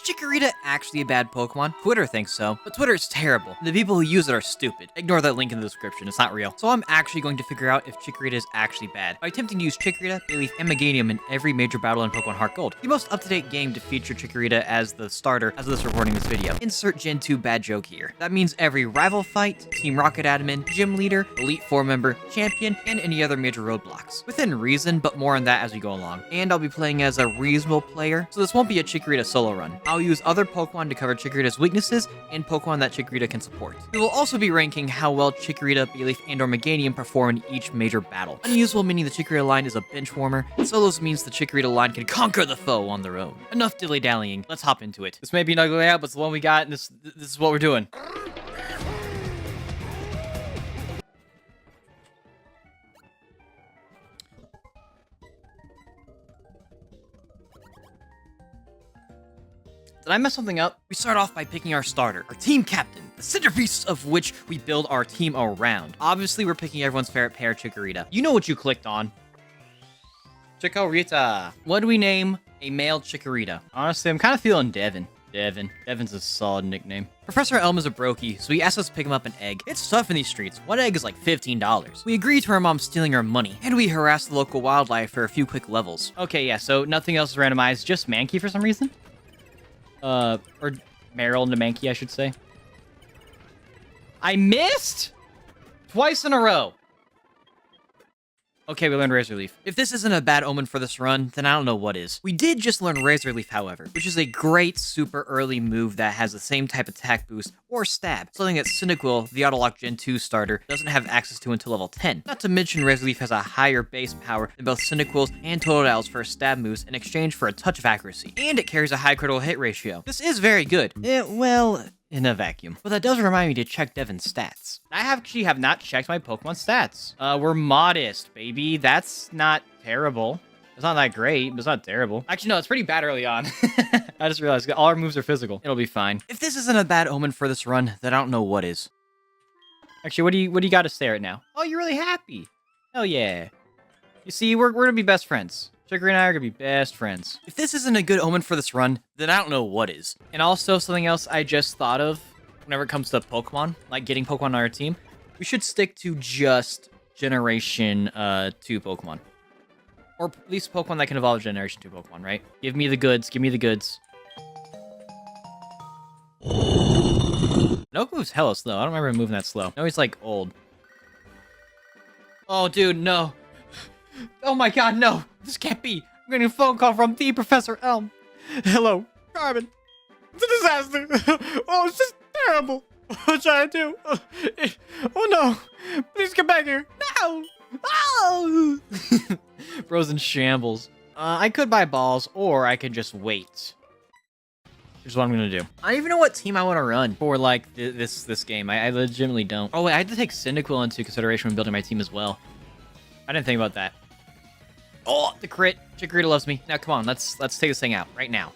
Chikorita actually a bad Pokemon? Twitter thinks so, but Twitter is terrible. The people who use it are stupid. Ignore that link in the description, it's not real. So I'm actually going to figure out if Chikorita is actually bad by attempting to use Chikorita, Bayleef, and Meganium in every major battle in Pokemon Heart Gold. The most up-to-date game to feature Chikorita as the starter as of this recording this video. Insert Gen 2 bad joke here. That means every rival fight, Team Rocket admin, gym leader, Elite Four member, champion, and any other major roadblocks. Within reason, but more on that as we go along. And I'll be playing as a reasonable player, so this won't be a Chikorita solo run. I'll use other Pokemon to cover Chikorita's weaknesses and Pokemon that Chikorita can support. We will also be ranking how well Chikorita, Bayleef, and or Meganium perform in each major battle. Unusable meaning the Chikorita line is a bench warmer, and solos means the Chikorita line can conquer the foe on their own. Enough dilly-dallying, let's hop into it. This may be an ugly layout, but it's the one we got, and this is what we're doing. Did I mess something up? We start off by picking our starter, our team captain, the centerpiece of which we build our team around. Obviously, we're picking everyone's favorite pair, Chikorita. You know what you clicked on. Chikorita. What do we name a male Chikorita? Honestly, I'm kind of feeling Devin. Devin's a solid nickname. Professor Elm is a brokey, so he asked us to pick him up an egg. It's tough in these streets. One egg is like $15. We agree to our mom stealing our money, and we harass the local wildlife for a few quick levels. Okay, yeah, so nothing else is randomized, just Mankey for some reason? Or Meryl into Mankey, I should say. I missed? Twice in a row. Okay, we learned Razor Leaf. If this isn't a bad omen for this run, then I don't know what is. We did just learn Razor Leaf, however, which is a great super early move that has the same type attack boost or stab, something that Cyndaquil, the Autolock Gen 2 starter, doesn't have access to until level 10. Not to mention Razor Leaf has a higher base power than both Cyndaquil's and Totodile's first stab moves in exchange for a touch of accuracy. And it carries a high critical hit ratio. This is very good. Well, in a vacuum. But that does remind me to check Devin's stats. I actually have not checked my Pokemon stats. We're modest, baby. That's not terrible. It's not that great, but it's not terrible. Actually, no, it's pretty bad early on. I just realized all our moves are physical. It'll be fine. If this isn't a bad omen for this run, then I don't know what is. Actually, what do you got to say right now? Oh, you're really happy. Hell yeah. You see, we're gonna be best friends. Chikorita and I are gonna be best friends. If this isn't a good omen for this run, then I don't know what is. And also, something else I just thought of whenever it comes to Pokemon, like getting Pokemon on our team, we should stick to just Generation 2 Pokemon. Or at least Pokemon that can evolve Generation 2 Pokemon, right? Give me the goods, give me the goods. Nook moves hella slow. I don't remember him moving that slow. No, he's like old. Oh, dude, no. Oh my god, no! This can't be! I'm getting a phone call from the Professor Elm. Hello, Carmen. It's a disaster. Oh, it's just terrible. What should I do? Oh no! Please get back here. No! Oh! Bro's in shambles. I could buy balls, or I could just wait. Here's what I'm gonna do. I don't even know what team I want to run for, like, this game. I legitimately don't. Oh wait, I had to take Cyndaquil into consideration when building my team as well. I didn't think about that. Oh, the crit. Chikorita loves me. Now, come on. Let's take this thing out right now.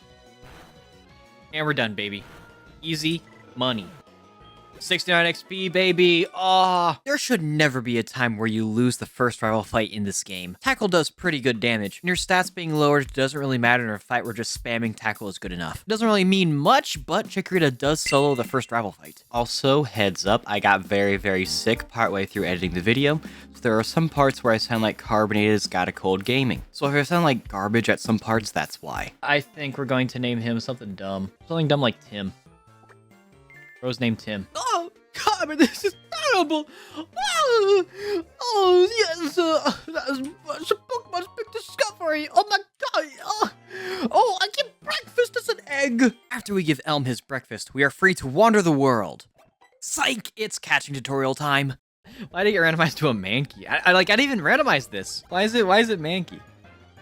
And we're done, baby. Easy money. 69 XP, baby. Oh, there should never be a time where you lose the first rival fight in this game. Tackle does pretty good damage, and your stats being lowered doesn't really matter in a fight where just spamming tackle is good enough. It doesn't really mean much, but Chikorita does solo the first rival fight. Also, heads up, I got very, very sick partway through editing the video, so there are some parts where I sound like Carbonated's Got a Cold Gaming. So if I sound like garbage at some parts, that's why. I think we're going to name him something dumb. Something dumb like Tim. Bro's named Tim. Oh, God, this is terrible. Oh yes, that is such a Pokemon's big discovery. Oh my God. Oh, I get breakfast as an egg. After we give Elm his breakfast, we are free to wander the world. Psych, it's catching tutorial time. Why did it get randomized to a Mankey? I didn't even randomize this. Why is it Mankey?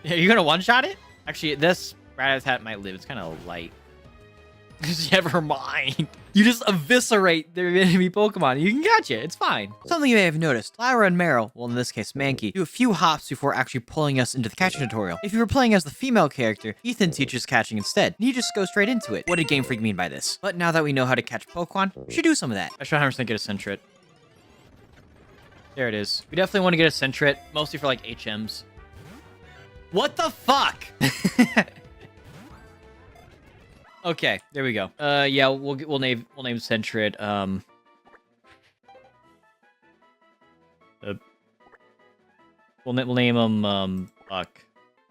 Are you gonna one-shot it? Actually, this Rattata might live. It's kind of light. Never mind. You just eviscerate their enemy Pokemon. You can catch it. It's fine. Something you may have noticed. Lyra and Meryl, well in this case Mankey, do a few hops before actually pulling us into the catching tutorial. If you were playing as the female character, Ethan teaches catching instead. And you just go straight into it. What did Game Freak mean by this? But now that we know how to catch Pokemon, we should do some of that. I should 100% get a Sentret. There it is. We definitely want to get a Sentret, mostly for like HMs. What the fuck? Okay, there we go. Yeah, we'll name Sentret, we'll name him, Buck.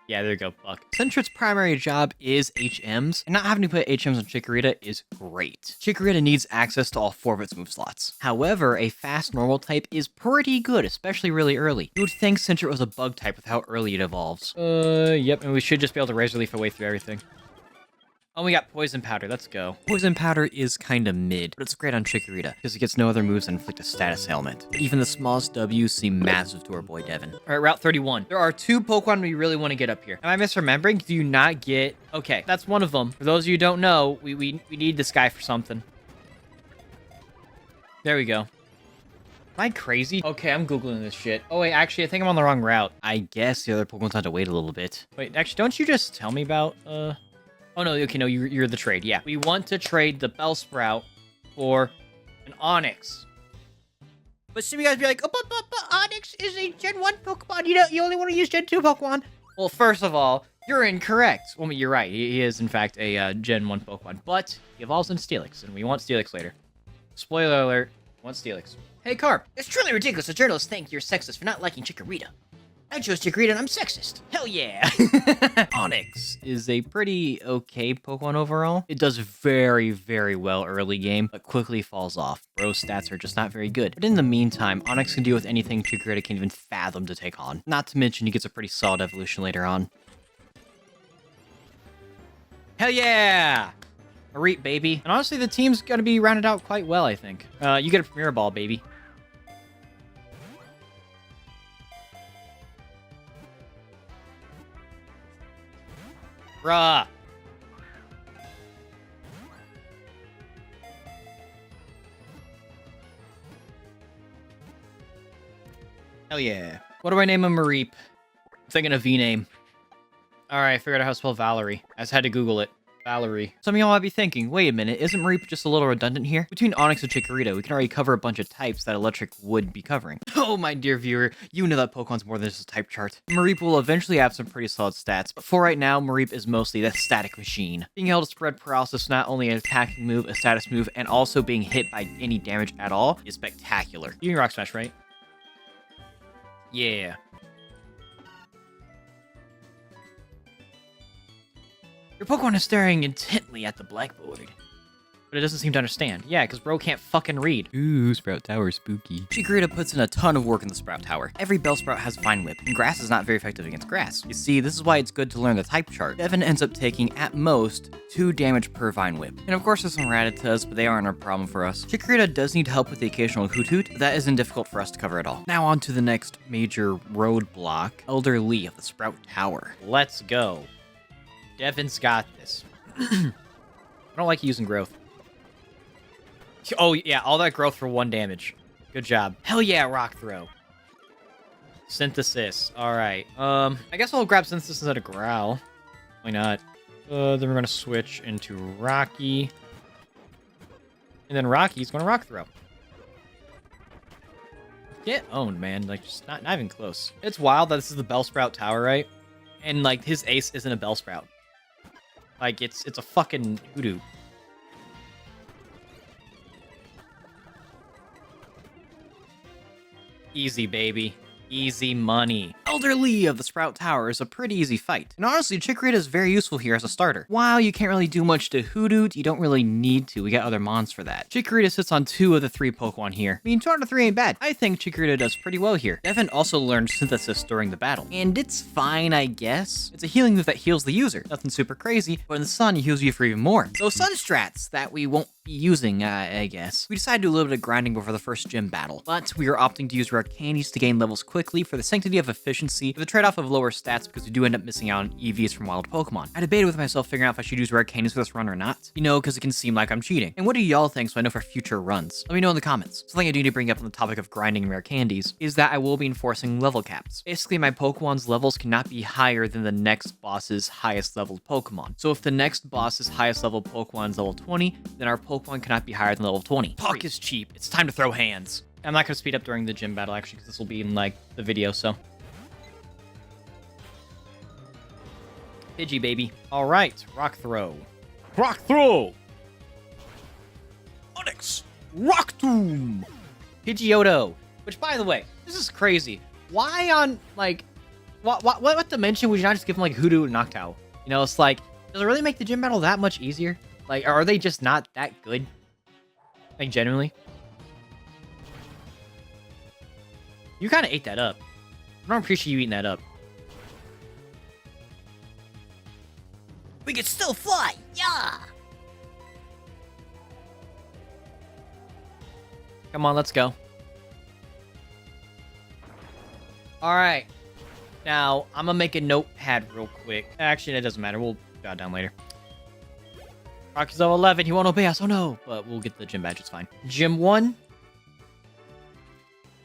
Yeah, there you go, Buck. Sentret's primary job is HMs, and not having to put HMs on Chikorita is great. Chikorita needs access to all 4 of its move slots. However, a fast normal type is pretty good, especially really early. You would think Sentret was a bug type with how early it evolves. Yep, and we should just be able to Razor Leaf our way through everything. Oh, we got Poison Powder. Let's go. Poison Powder is kind of mid, but it's great on Chikorita because it gets no other moves and inflict a status ailment. Even the smallest W's seem massive to our boy Devin. All right, Route 31. There are 2 Pokemon we really want to get up here. Am I misremembering? Do you not get... Okay, that's one of them. For those of you who don't know, we need this guy for something. There we go. Am I crazy? Okay, I'm Googling this shit. Oh, wait, actually, I think I'm on the wrong route. I guess the other Pokemon's had to wait a little bit. Wait, actually, don't you just tell me about, Oh, no, okay, no, you're the trade, yeah. We want to trade the Bellsprout for an Onix. But some of you guys be like, oh, but Onix is a Gen 1 Pokemon. You only want to use Gen 2 Pokemon. Well, first of all, you're incorrect. Well, you're right. He is, in fact, a Gen 1 Pokemon. But he evolves into Steelix, and we want Steelix later. Spoiler alert, we want Steelix. Hey, Carp. It's truly ridiculous. A journalist thinks you're sexist for not liking Chikorita. I chose Chikorita and I'm sexist. Hell yeah. Onix is a pretty okay Pokemon overall. It does very, very well early game, but quickly falls off. Bro's stats are just not very good. But in the meantime, Onix can deal with anything Chikorita can even fathom to take on. Not to mention he gets a pretty solid evolution later on. Hell yeah! A reap, baby. And honestly, the team's gonna be rounded out quite well, I think. You get a Premier Ball, baby. Bruh. Hell yeah. What do I name a Mareep? I'm thinking a V name. Alright, I figured out how to spell Valerie. I just had to Google it. Valerie. Some of y'all might be thinking, wait a minute, isn't Mareep just a little redundant here? Between Onix and Chikorita, we can already cover a bunch of types that Electric would be covering. Oh, my dear viewer, you know that Pokemon's more than just a type chart. Mareep will eventually have some pretty solid stats, but for right now, Mareep is mostly the static machine. Being able to spread paralysis not only an attacking move, a status move, and also being hit by any damage at all is spectacular. You can Rock Smash, right? Yeah. Your Pokemon is staring intently at the blackboard. But it doesn't seem to understand. Yeah, because bro can't fucking read. Ooh, Sprout Tower spooky. Chikorita puts in a ton of work in the Sprout Tower. Every Bellsprout has Vine Whip, and Grass is not very effective against Grass. You see, this is why it's good to learn the type chart. Devin ends up taking, at most, 2 damage per Vine Whip. And of course there's some Rattatas, but they aren't a problem for us. Chikorita does need help with the occasional Hoot, but that isn't difficult for us to cover at all. Now on to the next major roadblock, Elder Lee of the Sprout Tower. Let's go. Devin's got this. I don't like using growth. Oh, yeah, all that growth for 1 damage. Good job. Hell yeah, Rock Throw. Synthesis. All right. I guess I'll grab Synthesis instead of Growl. Why not? Then we're going to switch into Rocky. And then Rocky's going to Rock Throw. Get owned, man. Like, just not even close. It's wild that this is the Bellsprout Tower, right? And, like, his ace isn't a Bellsprout. Like, it's a fucking hoodoo. Easy, baby. Easy money. Elder Lee of the Sprout Tower is a pretty easy fight. And honestly, Chikorita is very useful here as a starter. While you can't really do much to Hoodoo, you don't really need to. We got other mons for that. Chikorita sits on 2 of the 3 Pokemon here. I mean, 2 out of 3 ain't bad. I think Chikorita does pretty well here. Devin also learned Synthesis during the battle. And it's fine, I guess. It's a healing move that heals the user. Nothing super crazy, but in the sun, it heals you for even more. So Sunstrats that we won't be using, I guess. We decided to do a little bit of grinding before the first gym battle, but we are opting to use rare candies to gain levels quickly for the sanctity of efficiency, with the trade-off of lower stats because we do end up missing out on EVs from wild Pokemon. I debated with myself figuring out if I should use rare candies for this run or not, you know, because it can seem like I'm cheating. And what do y'all think so I know for future runs? Let me know in the comments. Something I do need to bring up on the topic of grinding and rare candies is that I will be enforcing level caps. Basically, my Pokemon's levels cannot be higher than the next boss's highest leveled Pokemon. So if the next boss's highest level Pokemon is level 20, then our Pokemon cannot be higher than level 20. Talk is cheap. It's time to throw hands. I'm not going to speed up during the gym battle, actually, because this will be in, like, the video, so. Pidgey, baby. All right, Rock Throw. Rock throw. Onyx. Rock tomb. Pidgeotto. Which, by the way, this is crazy. Why on, like, what dimension would you not just give him, like, Hoodoo and Noctowl? You know, it's like, does it really make the gym battle that much easier? Like, are they just not that good? Like, genuinely? You kind of ate that up. I don't appreciate you eating that up. We can still fly! Yeah! Come on, let's go. Alright. Now, I'm gonna make a notepad real quick. Actually, it doesn't matter. We'll jot it down later. Rocky's level 11. He won't obey us. Oh, no. But we'll get the gym badge. It's fine. Gym 1.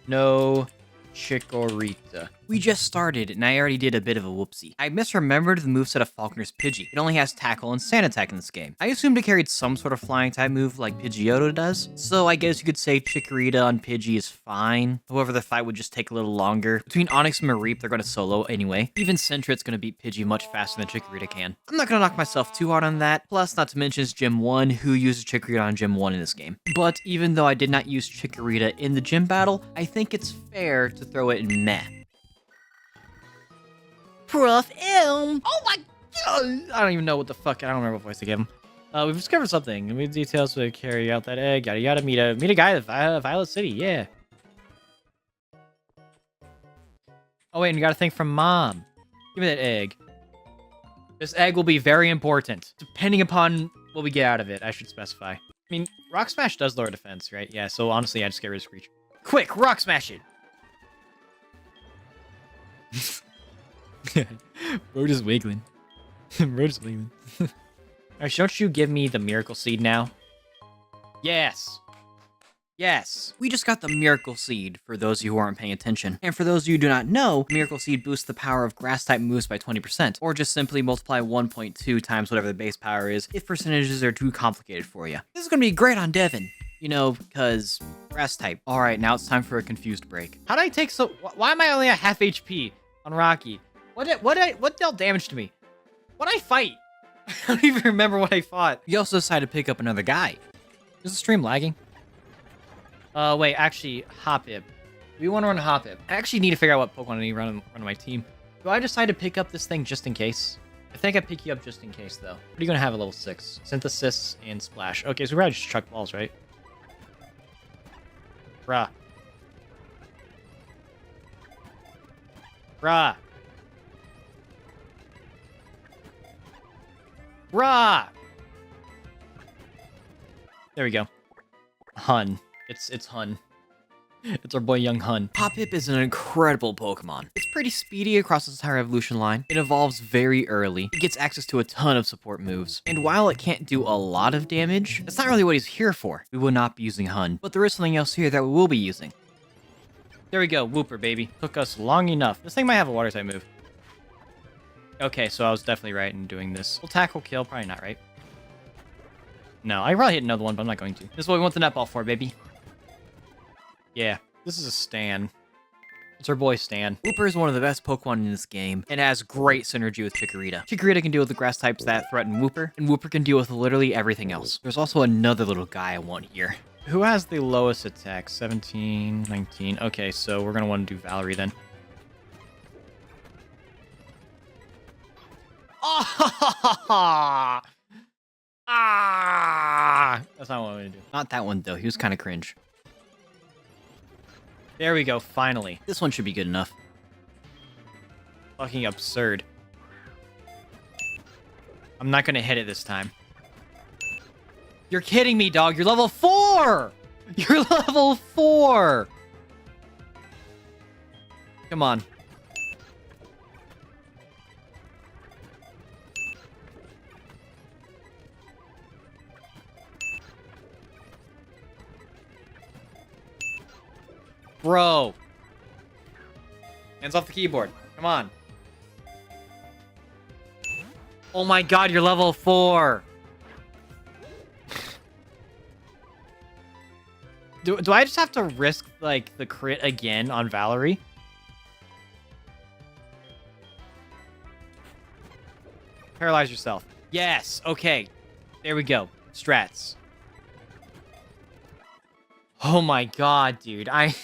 No Chikorita. We just started, and I already did a bit of a whoopsie. I misremembered the moveset of Falconer's Pidgey. It only has Tackle and Sand Attack in this game. I assumed it carried some sort of flying type move like Pidgeotto does, so I guess you could say Chikorita on Pidgey is fine. However, the fight would just take a little longer. Between Onix and Mareep, they're going to solo anyway. Even Sentret's going to beat Pidgey much faster than Chikorita can. I'm not going to knock myself too hard on that, plus not to mention it's Gym 1, who uses Chikorita on Gym 1 in this game. But even though I did not use Chikorita in the gym battle, I think it's fair to throw it in meh. Prof. Elm. Oh my god! I don't even know what the fuck. I don't remember what voice to give him. We've discovered something. We need details to carry out that egg. Yada yada. Meet a guy at Violet City. Yeah. Oh wait, and you got a thing from Mom. Give me that egg. This egg will be very important, depending upon what we get out of it. I should specify. I mean, Rock Smash does lower defense, right? Yeah. So honestly, I just get rid of Screech. Quick, Rock Smash it. Bro just wiggling. Bro just wiggling. Alright, don't you give me the Miracle Seed now? Yes. Yes. We just got the Miracle Seed, for those of you who aren't paying attention. And for those of you who do not know, Miracle Seed boosts the power of Grass-type moves by 20%, or just simply multiply 1.2 times whatever the base power is, if percentages are too complicated for you. This is gonna be great on Devin. You know, because Grass-type. Alright, now it's time for a confused break. How did I take so... Why am I only at half HP on Rocky? What dealt damage to me? What'd I fight? I don't even remember what I fought. We also decided to pick up another guy. Is the stream lagging? Wait, actually, Hoppip. We want to run Hoppip. I actually need to figure out what Pokemon I need to run on my team. Do I decide to pick up this thing just in case? I think I pick you up just in case, though. What are you going to have at level 6? Synthesis and Splash. Okay, so we probably just chuck balls, right? Bruh. Bruh. Bruh! There we go. Hun. It's Hun. It's our boy Young Hun. Hoppip is an incredible Pokemon. It's pretty speedy across its entire evolution line. It evolves very early. It gets access to a ton of support moves. And while it can't do a lot of damage, that's not really what he's here for. We will not be using Hun. But there is something else here that we will be using. There we go. Whooper, baby. Took us long enough. This thing might have a water type move. Okay, so I was definitely right in doing this. We'll tackle kill. Probably not, right? No, I probably hit another one, but I'm not going to. This is what we want the netball for, baby. Yeah, this is a Stan. It's our boy Stan. Whooper is one of the best Pokemon in this game, and has great synergy with Chikorita. Chikorita can deal with the grass types that threaten Whooper, and Whooper can deal with literally everything else. There's also another little guy I want here. Who has the lowest attack? 17, 19. Okay, so we're gonna want to do Valerie then. Ah! Ah! That's not what I'm gonna do. Not that one, though. He was kind of cringe. There we go, finally. This one should be good enough. Fucking absurd. I'm not gonna hit it this time. You're kidding me, dog. You're level 4! You're level 4! Come on. Bro. Hands off the keyboard. Come on. Oh my god, you're level 4. Do I just have to risk, like, the crit again on Valerie? Paralyze yourself. Yes, okay. There we go. Strats. Oh my god, dude. I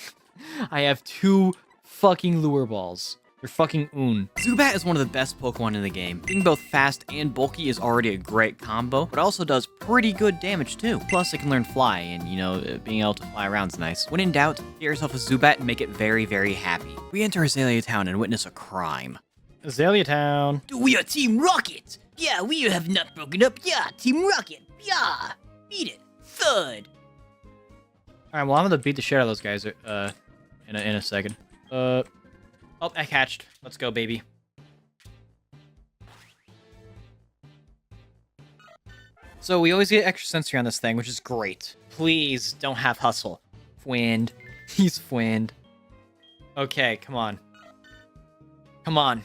have 2 fucking lure balls. They're fucking Zubat is one of the best Pokemon in the game. Being both fast and bulky is already a great combo, but also does pretty good damage too. Plus, it can learn Fly, and you know, being able to fly around is nice. When in doubt, get yourself a Zubat and make it very, very happy. We enter Azalea Town and witness a crime. Azalea Town. We are Team Rocket. Yeah, we have not broken up. Yeah, Team Rocket. Yeah, beat it. Thud. All right, well, I'm gonna beat the shit out of those guys in a second. Oh, I hatched. Let's go, baby. So we always get extra sensory on this thing, which is great. Please don't have hustle. Fwind. He's fwind. Okay, come on. Come on.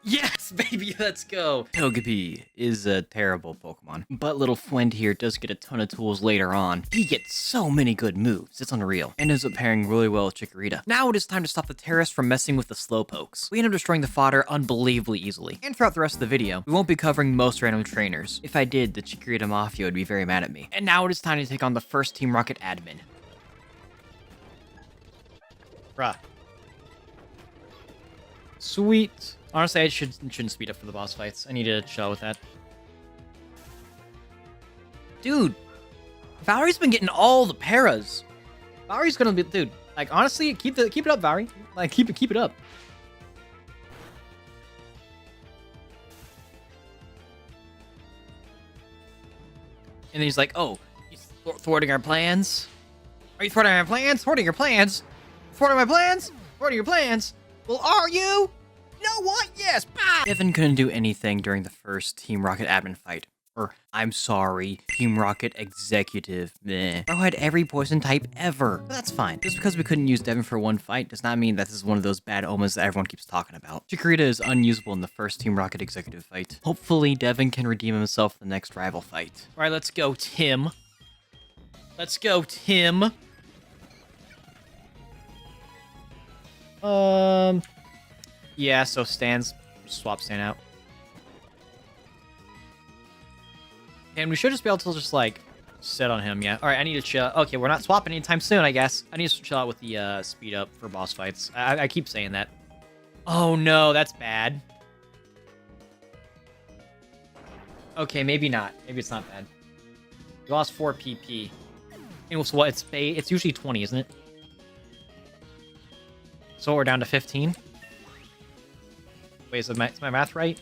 Yes, baby, let's go! Togepi is a terrible Pokemon, but little Fwind here does get a ton of tools later on. He gets so many good moves, it's unreal, and ends up pairing really well with Chikorita. Now it is time to stop the terrorists from messing with the Slowpokes. We end up destroying the fodder unbelievably easily, and throughout the rest of the video, we won't be covering most random trainers. If I did, the Chikorita Mafia would be very mad at me. And now it is time to take on the first Team Rocket admin. Bruh. Sweet. Honestly, I shouldn't speed up for the boss fights. I need to chill with that. Dude, Valerie's been getting all the paras. Valerie's gonna be, dude. Like honestly, keep it up, Valerie. Like keep it up. And then he's like, "Oh, he's thwarting our plans. Are you thwarting our plans? Thwarting your plans? Thwarting my plans? Thwarting your plans? Well, are you?" You know what? Yes, bye! Devin couldn't do anything during the first Team Rocket admin fight. Or, I'm sorry, Team Rocket executive. Meh. Bro had every poison type ever. But that's fine. Just because we couldn't use Devin for one fight does not mean that this is one of those bad omens that everyone keeps talking about. Chikorita is unusable in the first Team Rocket executive fight. Hopefully, Devin can redeem himself in the next rival fight. Alright, let's go, Tim. Let's go, Tim. Yeah, so Stan's swap Stan out. And we should just be able to just like sit on him, yeah. Alright, I need to chill. Okay, we're not swapping anytime soon, I guess. I need to chill out with the speed up for boss fights. I keep saying that. Oh no, that's bad. Okay, maybe not. Maybe it's not bad. We lost 4 PP. And so what? It's usually 20, isn't it? So we're down to 15. Wait, is my math right?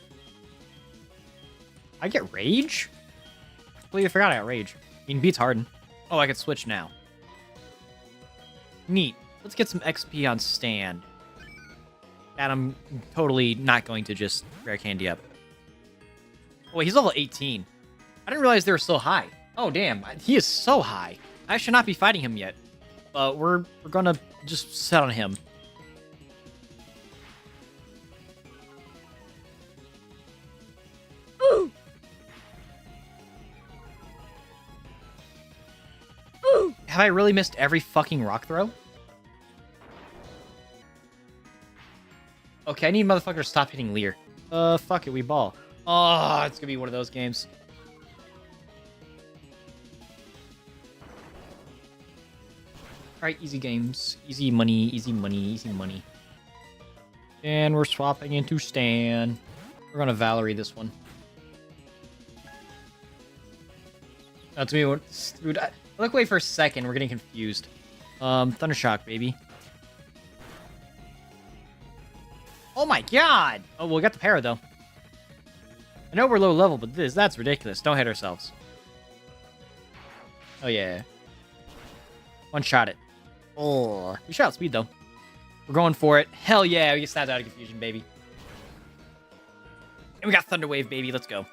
I get Rage? Well, I forgot I got Rage. I mean, beats Harden. Oh, I can switch now. Neat. Let's get some XP on Stan. And I'm totally not going to just rare candy up. Oh, wait, he's level 18. I didn't realize they were so high. Oh, damn. He is so high. I should not be fighting him yet. But we're gonna just set on him. Have I really missed every fucking rock throw? Okay, I need motherfucker to stop hitting Leer. Fuck it, we ball. Oh, it's gonna be one of those games. Alright, easy games. Easy money, easy money, easy money. And we're swapping into Stan. We're gonna Valerie this one. That's me. Dude, look away for a second. We're getting confused. Thundershock, baby. Oh my god! Oh, well, we got the para, though. I know we're low level, but that's ridiculous. Don't hit ourselves. Oh, yeah. One shot it. Oh, we shot speed, though. We're going for it. Hell yeah, we get snapped out of confusion, baby. And we got Thunder Wave, baby. Let's go.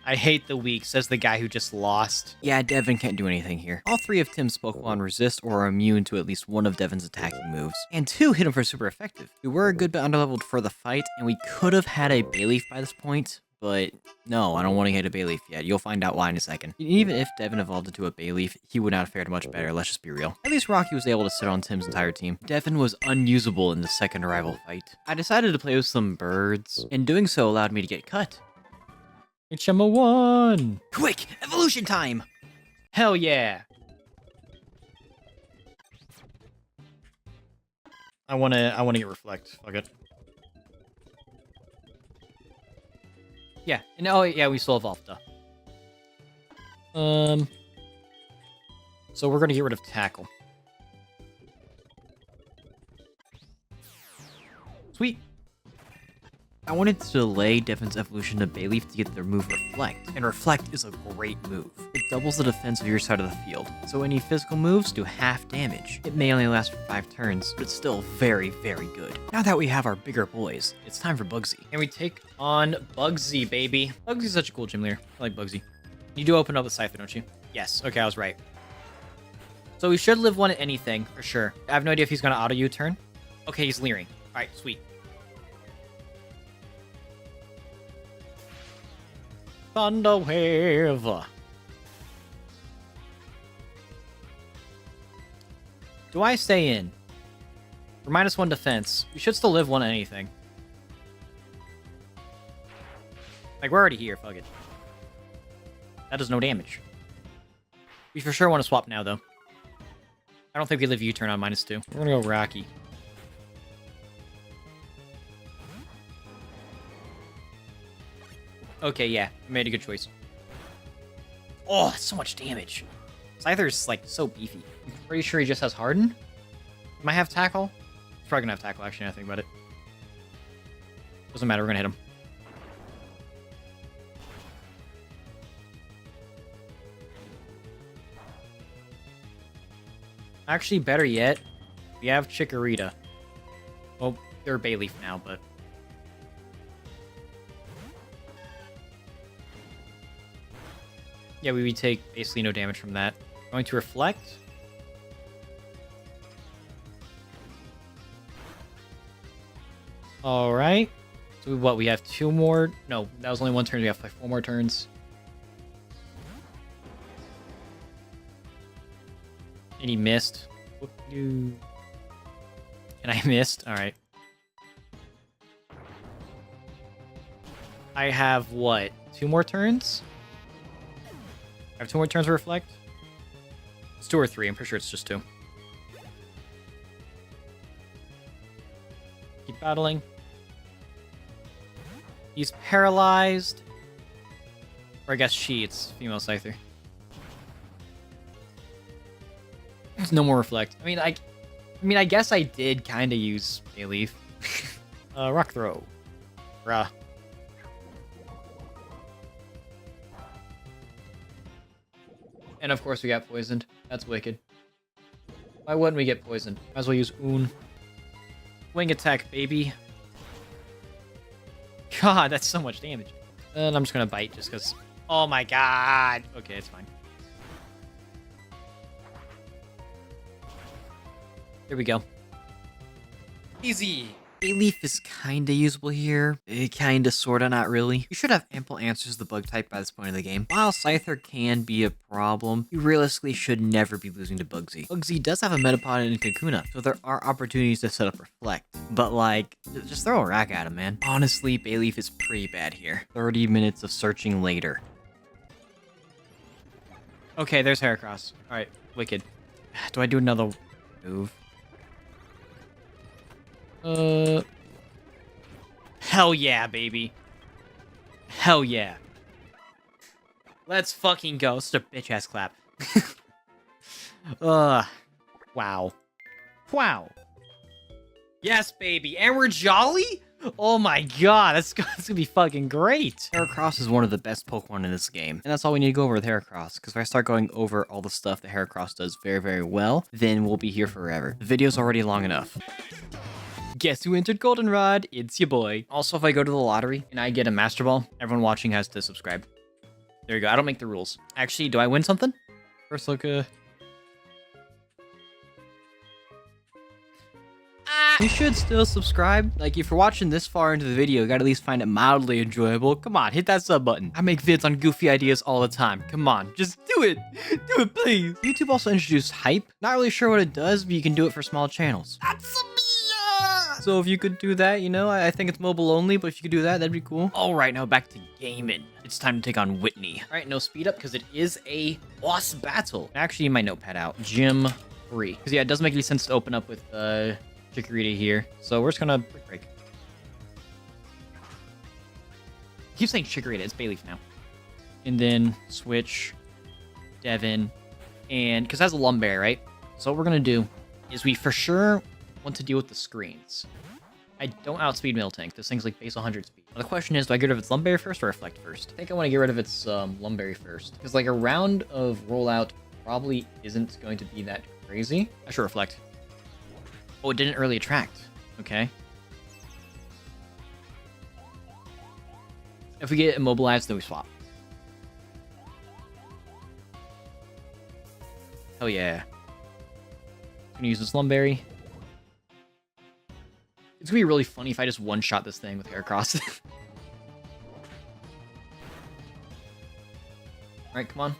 I hate the weak, says the guy who just lost. Yeah, Devin can't do anything here. All 3 of Tim's Pokemon resist or are immune to at least one of Devin's attacking moves. And 2 hit him for super effective. We were a good bit underleveled for the fight, and we could have had a Bayleef by this point, but no, I don't want to hit a Bayleef yet. You'll find out why in a second. Even if Devin evolved into a Bayleef, he would not have fared much better, let's just be real. At least Rocky was able to sit on Tim's entire team. Devin was unusable in the second rival fight. I decided to play with some birds, and doing so allowed me to get cut. HMO1. Quick, evolution time! Hell yeah. I wanna get reflect. Fuck it. Yeah, and oh yeah, we still evolved though. So we're gonna get rid of tackle. Sweet. I wanted to delay Devin's evolution to Bayleef to get their move Reflect, and Reflect is a great move. It doubles the defense of your side of the field, so any physical moves do half damage. It may only last for 5 turns, but it's still very, very good. Now that we have our bigger boys, it's time for Bugsy. And we take on Bugsy, baby. Bugsy's such a cool gym leader. I like Bugsy. You do open up the Scyther, don't you? Yes. Okay, I was right. So we should live one at anything, for sure. I have no idea if he's gonna auto U-turn. Okay, he's leering. Alright, sweet. Thunder Wave. Do I stay in? For -1 defense. We should still live one at anything. Like, we're already here, fuck it. That does no damage. We for sure want to swap now, though. I don't think we live U-turn on -2. We're gonna go Rocky. Okay, yeah. Made a good choice. Oh, that's so much damage. Scyther's, like, so beefy. I'm pretty sure he just has Harden. Might have Tackle. He's probably gonna have Tackle, actually, now I think about it. Doesn't matter, we're gonna hit him. Actually, better yet, we have Chikorita. Well, they're Bayleef now, but... yeah, we would take basically no damage from that. Going to Reflect. Alright. So what, we have 2 more... no, that was only 1 turn. We have like 4 more turns. And he missed. And I missed? Alright. I have, what, 2 more turns? I have 2 more turns to Reflect? It's 2 or 3. I'm pretty sure it's just 2. Keep battling. He's paralyzed. Or I guess she. It's female Scyther. There's no more Reflect. I mean, I guess I did kind of use Bayleef. Rock Throw. Bruh. And of course we got poisoned. That's wicked. Why wouldn't we get poisoned? Might as well use Un. Wing attack, baby. God, that's so much damage. And I'm just gonna bite just because... oh my god! Okay, it's fine. Here we go. Easy! Bayleef is kinda usable here. Kinda, sorta, not really. You should have ample answers to the bug type by this point of the game. While Scyther can be a problem, you realistically should never be losing to Bugsy. Bugsy does have a Metapod and Kakuna, so there are opportunities to set up Reflect. But like, just throw a rack at him, man. Honestly, Bayleef is pretty bad here. 30 minutes of searching later. Okay, there's Heracross. Alright, wicked. Do I do another move? Hell yeah, baby. Hell yeah. Let's fucking go. Such a bitch-ass clap. Wow. Wow. Yes, baby. And we're jolly? Oh my god, that's gonna be fucking great. Heracross is one of the best Pokemon in this game. And that's all we need to go over with Heracross, because if I start going over all the stuff that Heracross does very, very well, then we'll be here forever. The video's already long enough. Guess who entered Goldenrod? It's your boy. Also, if I go to the lottery and I get a Master Ball, everyone watching has to subscribe. There you go. I don't make the rules. Actually, do I win something? First look, you should still subscribe. Like, if you're watching this far into the video, you gotta at least find it mildly enjoyable. Come on, hit that sub button. I make vids on goofy ideas all the time. Come on, just do it. Do it, please. YouTube also introduced Hype. Not really sure what it does, but you can do it for small channels. So if you could do that, you know, I think it's mobile only, but if you could do that, that'd be cool. All right, now back to gaming. It's time to take on Whitney. All right, no speed up because it is a boss battle. Actually, my notepad out. Gym 3. Because yeah, it doesn't make any sense to open up with Chikorita here. So we're just gonna quick break. I keep saying Chikorita, it's Bayleef now. And then switch Devin, and because it has a Lumberry, right? So what we're gonna do is we for sure want to deal with the screens. I don't outspeed Miltank. This thing's like base 100 speed. Now the question is, do I get rid of its Lumberry first or Reflect first? I think I want to get rid of its Lumberry first. Because like a round of rollout probably isn't going to be that crazy. I should Reflect. Oh, it didn't early attract. Okay. If we get immobilized, then we swap. Hell yeah. Gonna use this Lumberry. It's gonna be really funny if I just one-shot this thing with Heracross. Alright, come on.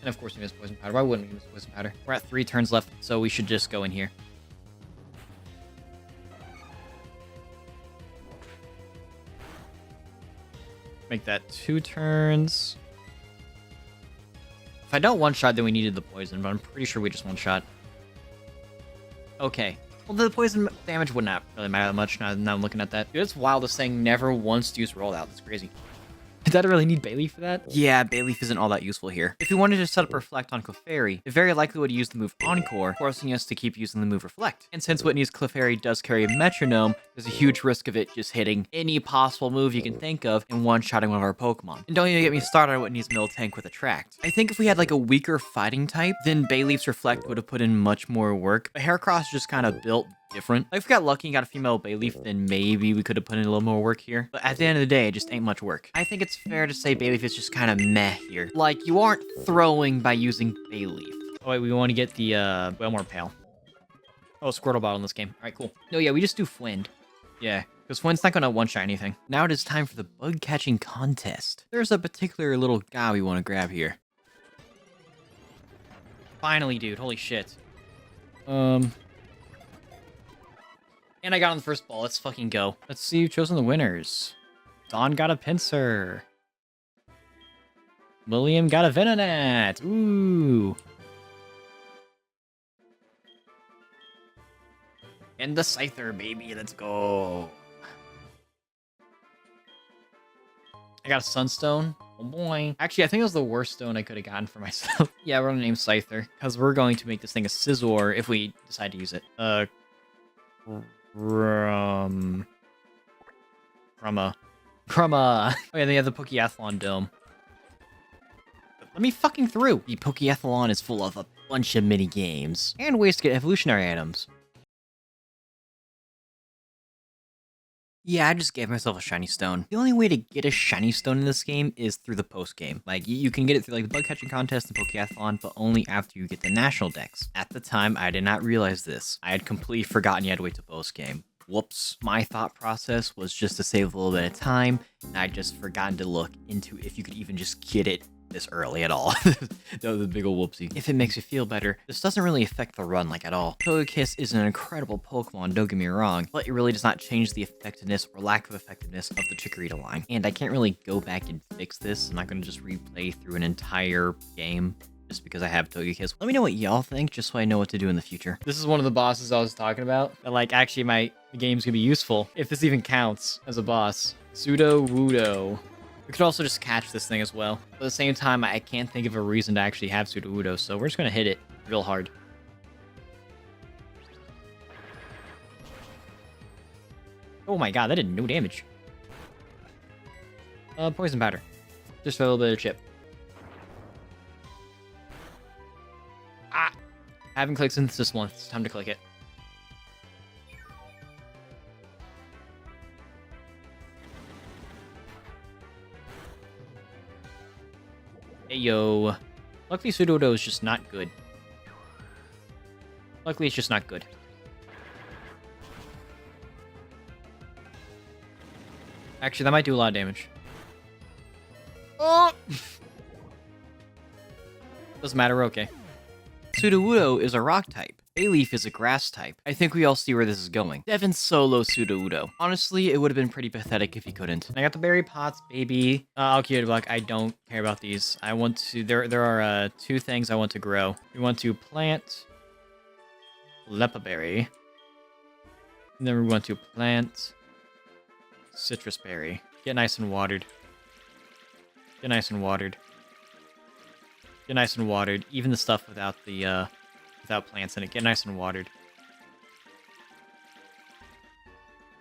And of course we miss Poison Powder. Why wouldn't we miss Poison Powder? We're at 3 turns left, so we should just go in here. Make that 2 turns. If I don't one-shot, then we needed the poison, but I'm pretty sure we just one-shot. Okay. Well, the poison damage would not really matter that much now I'm looking at that. Dude, it's wild this thing never once used rollout. That's crazy. Did that really need Bayleef for that? Yeah, Bayleef isn't all that useful here. If we wanted to set up Reflect on Clefairy, it very likely would use the move Encore, forcing us to keep using the move Reflect. And since Whitney's Clefairy does carry a Metronome, there's a huge risk of it just hitting any possible move you can think of and one-shotting one of our Pokemon. And don't even get me started on Whitney's Miltank with Attract. I think if we had like a weaker fighting type, then Bayleef's Reflect would have put in much more work, but Heracross just kind of built different. Like if we got lucky and got a female Bayleef, then maybe we could have put in a little more work here. But at the end of the day, it just ain't much work. I think it's fair to say Bayleef is just kind of meh here. Like, you aren't throwing by using Bayleef. Oh wait, we want to get the Wellmore Pail. Oh, Squirtle Bottle in this game. Alright, cool. No, yeah, we just do Fwind. Yeah, because Fwind's not going to one-shot anything. Now it is time for the bug catching contest. There's a particular little guy we want to grab here. Finally, dude. Holy shit. And I got on the first ball. Let's fucking go. Let's see who's chosen the winners. Dawn got a Pinsir. William got a Venonat. Ooh. And the Scyther, baby. Let's go. I got a Sunstone. Oh boy. Actually, I think it was the worst stone I could have gotten for myself. Yeah, we're gonna name Scyther, because we're going to make this thing a Scizor if we decide to use it. Crumma. Oh yeah, they have the Pokeathlon Dome. Let me fucking through. The Pokeathlon is full of a bunch of mini games and ways to get evolutionary items. Yeah, I just gave myself a shiny stone. The only way to get a shiny stone in this game is through the post game. Like, you can get it through like the bug catching contest and Pokeathlon, but only after you get the national dex. At the time, I did not realize this. I had completely forgotten you had to wait to post game. Whoops. My thought process was just to save a little bit of time, and I'd just forgotten to look into if you could even just get it this early at all. That was a big ol' whoopsie. If it makes you feel better, this doesn't really affect the run like at all. Togekiss is an incredible Pokemon, don't get me wrong, but it really does not change the effectiveness or lack of effectiveness of the Chikorita line. And I can't really go back and fix this. I'm not going to just replay through an entire game just because I have Togekiss. Let me know what y'all think, just so I know what to do in the future. This is one of the bosses I was talking about. That, like, actually the game's gonna be useful, if this even counts as a boss. Sudowoodo. We could also just catch this thing as well. But at the same time, I can't think of a reason to actually have Sudowoodo, so we're just gonna hit it real hard. Oh my god, that did no damage. Poison powder. Just for a little bit of chip. Ah! Haven't clicked since this one. It's time to click it. Hey, yo. Luckily, Sudowoodo is just not good. Luckily, it's just not good. Actually, that might do a lot of damage. Oh! Doesn't matter, we're okay. Sudowoodo is a rock type. Bayleef is a grass type. I think we all see where this is going. Devin solo Sudowoodo. Honestly, it would have been pretty pathetic if he couldn't. I got the berry pots, baby. Okay, Buck, I don't care about these. I want to... There are 2 things I want to grow. We want to plant Lepa berry. And then we want to plant citrus berry. Get nice and watered. Get nice and watered. Get nice and watered. Even the stuff without the without plants in it. Get nice and watered.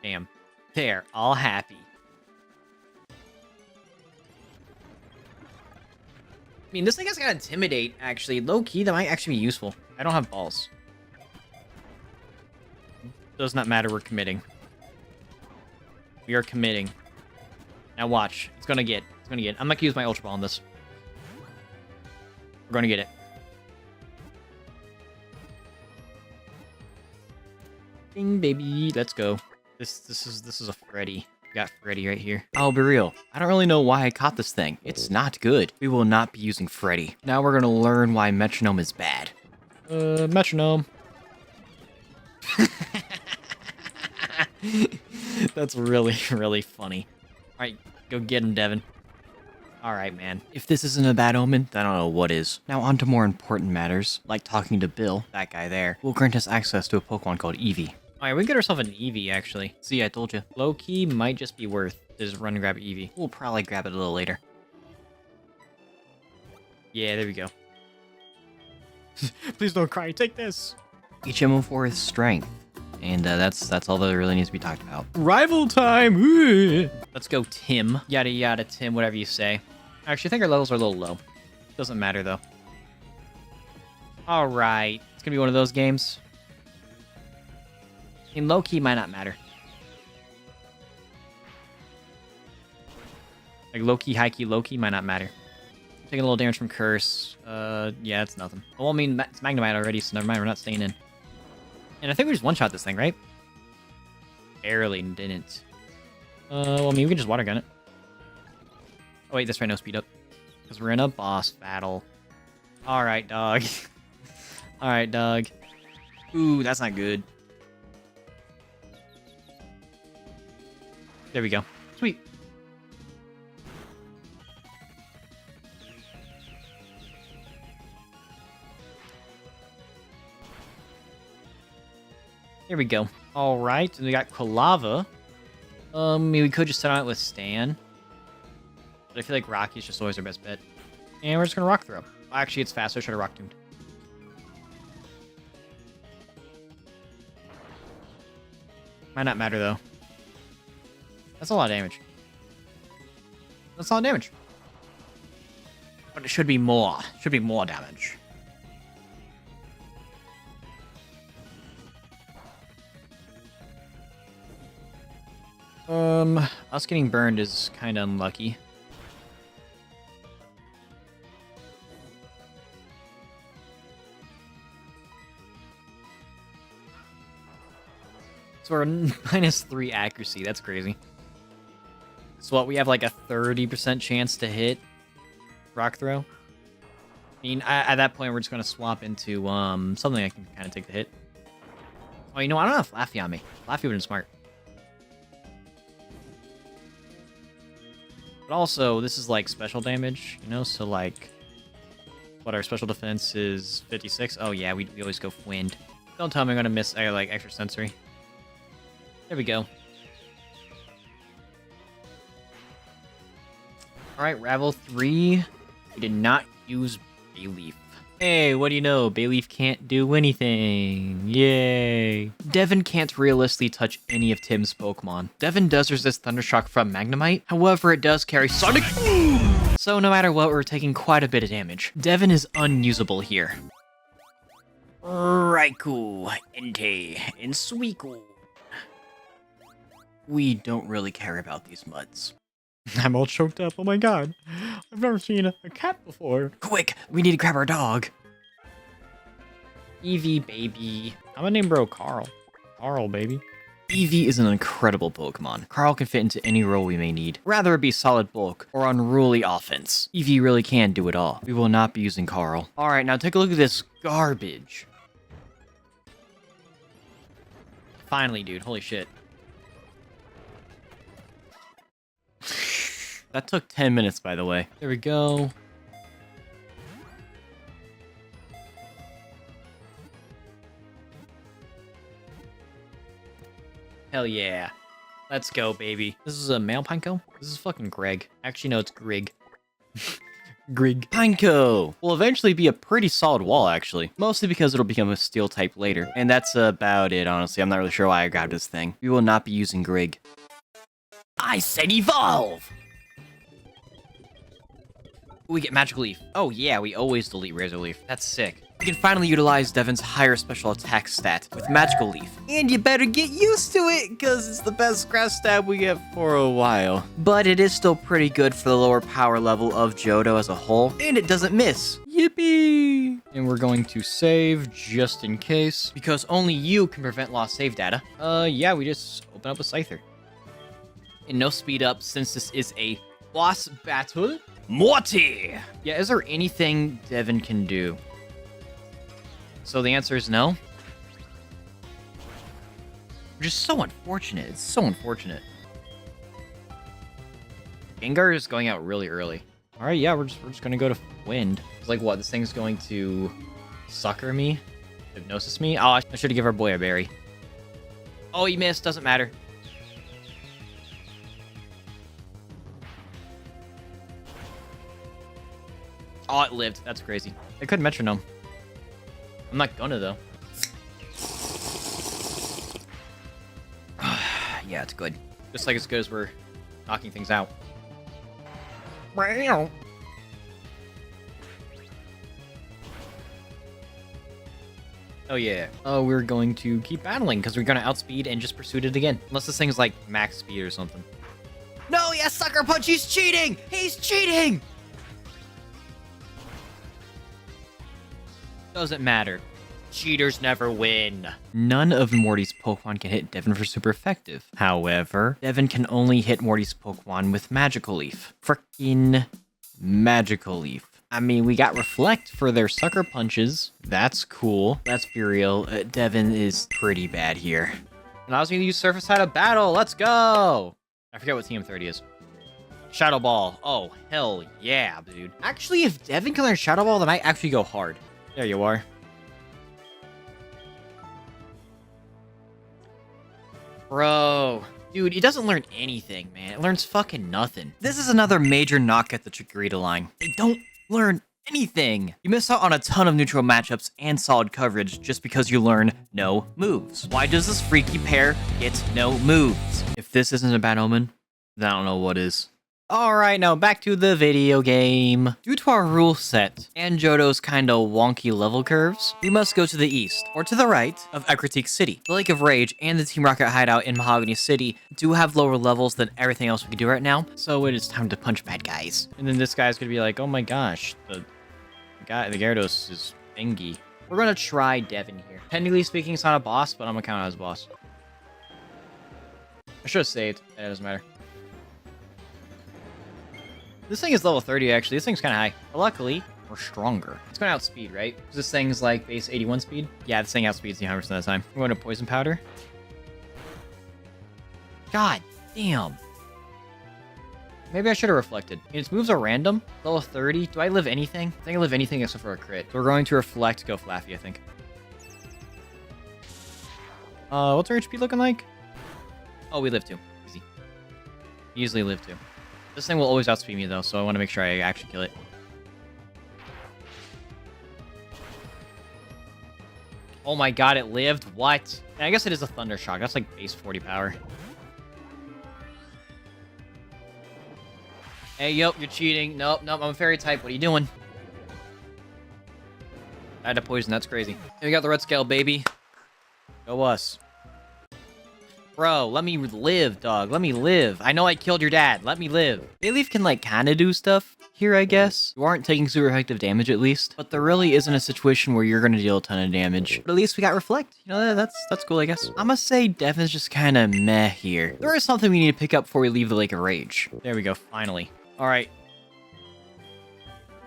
Damn. There, all happy. I mean, this thing has got Intimidate, actually. Low-key, that might actually be useful. I don't have balls. Does not matter, we're committing. We are committing. Now watch. It's gonna get. I'm gonna use my Ultra Ball on this. We're gonna get it. Ding, baby. Let's go. This is a Freddy. We got Freddy right here. I'll be real. I don't really know why I caught this thing. It's not good. We will not be using Freddy. Now we're gonna learn why Metronome is bad. Metronome. That's really, really funny. Alright, go get him, Devin. Alright, man. If this isn't a bad omen, then I don't know what is. Now on to more important matters, like talking to Bill, that guy there, will grant us access to a Pokemon called Eevee. Alright, we can get ourselves an Eevee, actually. See, I told you. Low-key might just be worth to just run and grab Eevee. We'll probably grab it a little later. Yeah, there we go. Please don't cry, take this! HM04 is strength. And that's all that really needs to be talked about. Rival time! Ooh. Let's go, Tim. Yada yada, Tim, whatever you say. Actually, I think our levels are a little low. Doesn't matter, though. Alright. It's gonna be one of those games. In low-key might not matter. Like low-key, high-key, low-key might not matter. Taking a little damage from Curse. Yeah, it's nothing. Well, I mean, it's Magnemite already, so never mind, we're not staying in. And I think we just one-shot this thing, right? Barely didn't. Well, I mean, we can just water gun it. Oh, wait, that's right, no speed up. Because we're in a boss battle. Alright, dog. Alright, dog. Ooh, that's not good. There we go. Sweet. Here we go. Alright, and we got Quilava. We could just set on it with Stan. But I feel like Rocky's just always our best bet. And we're just gonna Rock Throw. Actually, it's fast, so I should have Rock Tuned. Might not matter, though. That's a lot of damage. That's a lot of damage. But it should be more. Should be more damage. Us getting burned is kind of unlucky. So we're -3 accuracy. That's crazy. So what, we have like a 30% chance to hit Rock Throw? I mean, at that point, we're just going to swap into something that can kind of take the hit. Oh, you know, I don't have Flaffy on me. Flaffy would have been smart. But also, this is like special damage, you know? So like, what, our special defense is 56? Oh yeah, we always go Wind. Don't tell me I'm going to miss like extra sensory. There we go. Alright, Ravel 3. We did not use Bayleef. Hey, what do you know? Bayleef can't do anything. Yay. Devin can't realistically touch any of Tim's Pokemon. Devin does resist Thundershock from Magnemite, however it does carry Sonic Boom! So no matter what, we're taking quite a bit of damage. Devin is unusable here. Raikou, Entei, and Suicune. We don't really care about these muds. I'm all choked up. Oh my god. I've never seen a cat before. Quick, we need to grab our dog. Eevee, baby. I'm gonna name bro Carl. Carl, baby. Eevee is an incredible Pokemon. Carl can fit into any role we may need. Rather it be solid bulk or unruly offense. Eevee really can do it all. We will not be using Carl. Alright, now take a look at this garbage. Finally, dude. Holy shit. That took 10 minutes, by the way. There we go. Hell yeah. Let's go, baby. This is a male Pineco? This is fucking Greg. Actually, no, it's Grig. Grig. Pineco will eventually be a pretty solid wall, actually. Mostly because it'll become a steel type later. And that's about it, honestly. I'm not really sure why I grabbed this thing. We will not be using Grig. I said evolve! We get Magical Leaf. Oh yeah, we always delete Razor Leaf. That's sick. We can finally utilize Devin's higher special attack stat with Magical Leaf. And you better get used to it, because it's the best grass stab we get for a while. But it is still pretty good for the lower power level of Johto as a whole, and it doesn't miss. Yippee! And we're going to save just in case. Because only you can prevent lost save data. Yeah, we just open up a Scyther. And no speed up since this is a boss battle. Morty! Yeah, is there anything Devin can do? So the answer is no. Which is so unfortunate. It's so unfortunate. Gengar is going out really early. All right, yeah, we're just gonna go to Wind. It's like, what? This thing's going to sucker me, hypnosis me. Oh, I should have given our boy a berry. Oh, he missed. Doesn't matter. Oh, it lived. That's crazy. I couldn't metronome. I'm not gonna, though. Yeah, it's good. Just like as good as we're knocking things out. Oh, yeah. Oh, we're going to keep battling because we're going to outspeed and just pursue it again. Unless this thing's like max speed or something. No, yeah, Sucker Punch. He's cheating. He's cheating. Doesn't matter. Cheaters never win. None of Morty's Pokemon can hit Devin for super effective. However, Devin can only hit Morty's Pokemon with Magical Leaf. Frickin' Magical Leaf. I mean, we got Reflect for their Sucker Punches. That's cool. Let's be real. Devin is pretty bad here. Allows me to use Surface Side of Battle. Let's go. I forget what TM30 is. Shadow Ball. Oh, hell yeah, dude. Actually, if Devin can learn Shadow Ball, then I actually go hard. There you are. Bro. Dude, it doesn't learn anything, man. It learns fucking nothing. This is another major knock at the Chikorita line. They don't learn anything. You miss out on a ton of neutral matchups and solid coverage just because you learn no moves. Why does this freaky pair get no moves? If this isn't a bad omen, then I don't know what is. Alright, now back to the video game. Due to our rule set and Johto's kinda wonky level curves, we must go to the east, or to the right, of Ekritique City. The Lake of Rage and the Team Rocket hideout in Mahogany City do have lower levels than everything else we can do right now, so it is time to punch bad guys. And then this guy's gonna be like, oh my gosh, the Gyarados is thingy. We're gonna try Devin here. Technically speaking, it's not a boss, but I'm gonna count it as a boss. I should have saved. It doesn't matter. This thing is level 30, actually. This thing's kind of high. But luckily, we're stronger. It's going to outspeed, right? Because this thing's like base 81 speed. Yeah, this thing outspeeds the 100% of the time. We're going to Poison Powder. God damn. Maybe I should have reflected. I mean, its moves are random. Level 30. Do I live anything? I think I live anything except for a crit. So we're going to reflect, go Flaffy, I think. What's our HP looking like? Oh, we live 2. Easy. Easily live 2. This thing will always outspeed me, though, so I want to make sure I actually kill it. Oh my god, it lived? What? And I guess it is a Thunder Shock. That's like base 40 power. Hey, yo, you're cheating. Nope, I'm a fairy type. What are you doing? I had to poison. That's crazy. Here we got the red scale, baby. Go us. Bro, let me live, dog. Let me live. I know I killed your dad. Let me live. Bayleef can, like, kinda do stuff here, I guess. You aren't taking super effective damage, at least. But there really isn't a situation where you're gonna deal a ton of damage. But at least we got Reflect. You know, that's cool, I guess. I'ma say Devin's just kinda meh here. There is something we need to pick up before we leave the Lake of Rage. There we go, finally. Alright.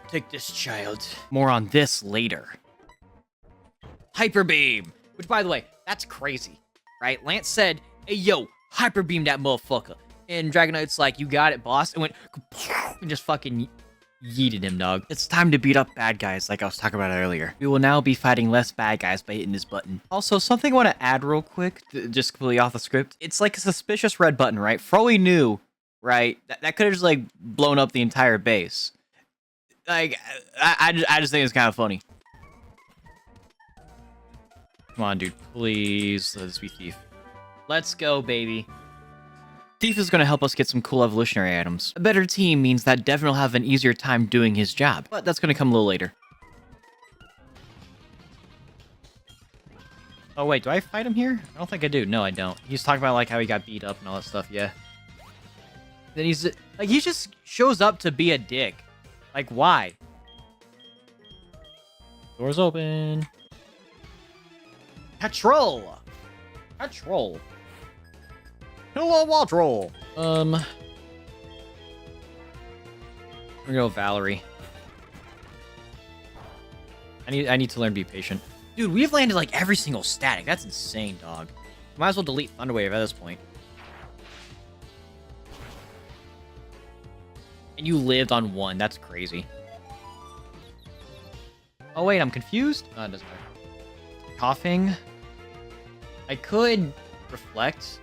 Take this, child. More on this later. Hyper Beam! Which, by the way, that's crazy. right? Lance said, hey, yo, hyper beam that motherfucker. And Dragonite's like, you got it, boss. And went, and just fucking yeeted him, dog. It's time to beat up bad guys like I was talking about earlier. We will now be fighting less bad guys by hitting this button. Also, something I want to add real quick, just completely off the script. It's like a suspicious red button, right? For all we knew, right, that could have just, like, blown up the entire base. Like, I just think it's kind of funny. Come on, dude. Please, let's be Thief. Let's go, baby. Thief is going to help us get some cool evolutionary items. A better team means that Devin will have an easier time doing his job, but that's going to come a little later. Oh wait, do I fight him here? I don't think I do. No, I don't. He's talking about like how he got beat up and all that stuff, yeah. Then he's like, he just shows up to be a dick. Like, why? Doors open. Patrol! Patrol. Hello, Waltrol. We're gonna go Valerie. I need to learn to be patient. Dude, we've landed like every single static. That's insane, dog. Might as well delete Thunderwave at this point. And you lived on one. That's crazy. Oh wait, I'm confused. Oh, it doesn't matter. Coughing. I could reflect.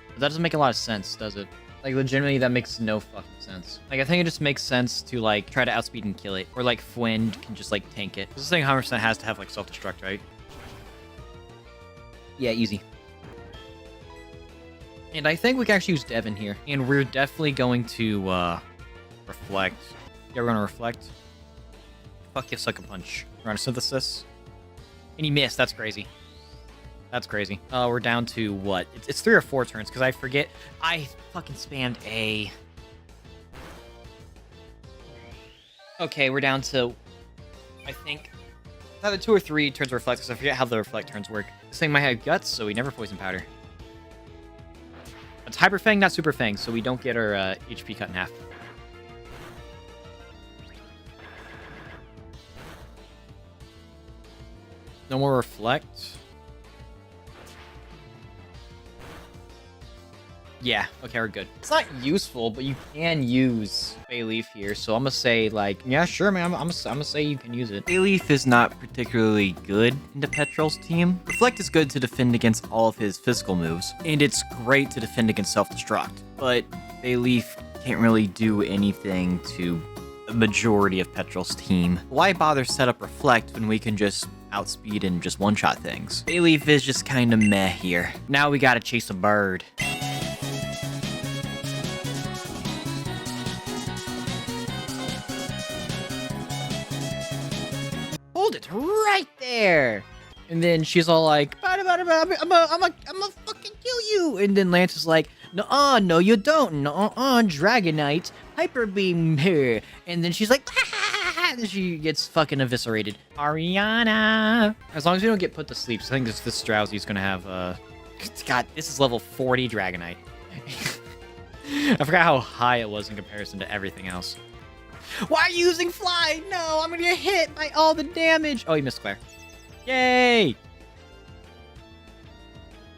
But that doesn't make a lot of sense, does it? Like, legitimately, that makes no fucking sense. Like, I think it just makes sense to, like, try to outspeed and kill it. Or, like, Fwind can just, like, tank it. This thing 100% has to have, like, self-destruct, right? Yeah, easy. And I think we can actually use Devin here. And we're definitely going to, reflect. Yeah, we're gonna reflect. Fuck you, Sucker Punch. We're on a Synthesis. And he missed. That's crazy. That's crazy. We're down to what? It's 3 or 4 turns, because I forget. I fucking spammed A. Okay, we're down to, I think, either 2 or 3 turns of Reflect, because I forget how the Reflect turns work. This thing might have Guts, so we never Poison Powder. It's Hyper Fang, not Super Fang, so we don't get our HP cut in half. No more Reflect. Yeah, okay, we're good. It's not useful, but you can use Bayleef here, so I'm gonna say, like, yeah, sure, man, I'm gonna say you can use it. Bayleef is not particularly good into Petrol's team. Reflect is good to defend against all of his physical moves, and it's great to defend against self-destruct, but Bayleef can't really do anything to the majority of Petrol's team. Why bother set up Reflect when we can just outspeed and just one-shot things? Bayleef is just kinda meh here. Now we gotta chase a bird. Hold it right there. And then she's all like, I'm a fucking kill you. And then Lance is like, no, you don't. Dragonite, Hyper Beam here. And then she's like, and she gets fucking eviscerated. Ariana. As long as we don't get put to sleep, so I think this Drowsy's gonna have, God, this is level 40 Dragonite. I forgot how high it was in comparison to everything else. Why are you using Fly? No, I'm gonna get hit by all the damage. Oh, you missed Claire. Yay!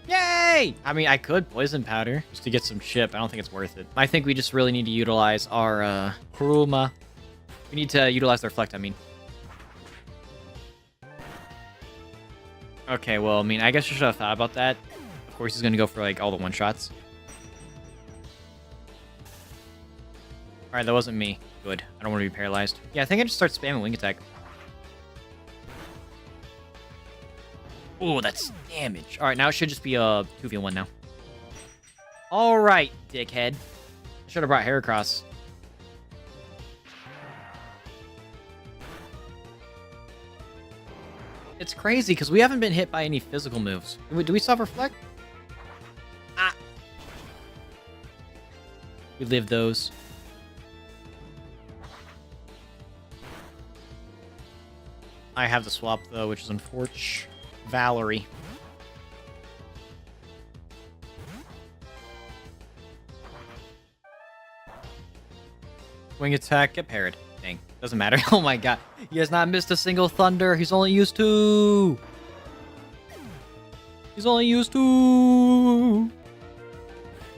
Yay! I mean, I could Poison Powder just to get some chip. I don't think it's worth it. I think we just really need to utilize our, Kuruma. We need to utilize the Reflect, I mean. Okay, well, I mean, I guess I should have thought about that. Of course, he's gonna go for, like, all the one-shots. Alright, that wasn't me. Good. I don't want to be paralyzed. Yeah, I think I just start spamming Wing Attack. Oh, that's damage. Alright, now it should just be a 2v1 now. Alright, dickhead. I should have brought Heracross. It's crazy, because we haven't been hit by any physical moves. Do we still have Reflect? Ah! We live those. I have the swap, though, which is unfortunate. Valerie. Wing attack, get parried. Dang, doesn't matter. Oh my god. He has not missed a single thunder. He's only used 2. He's only used 2.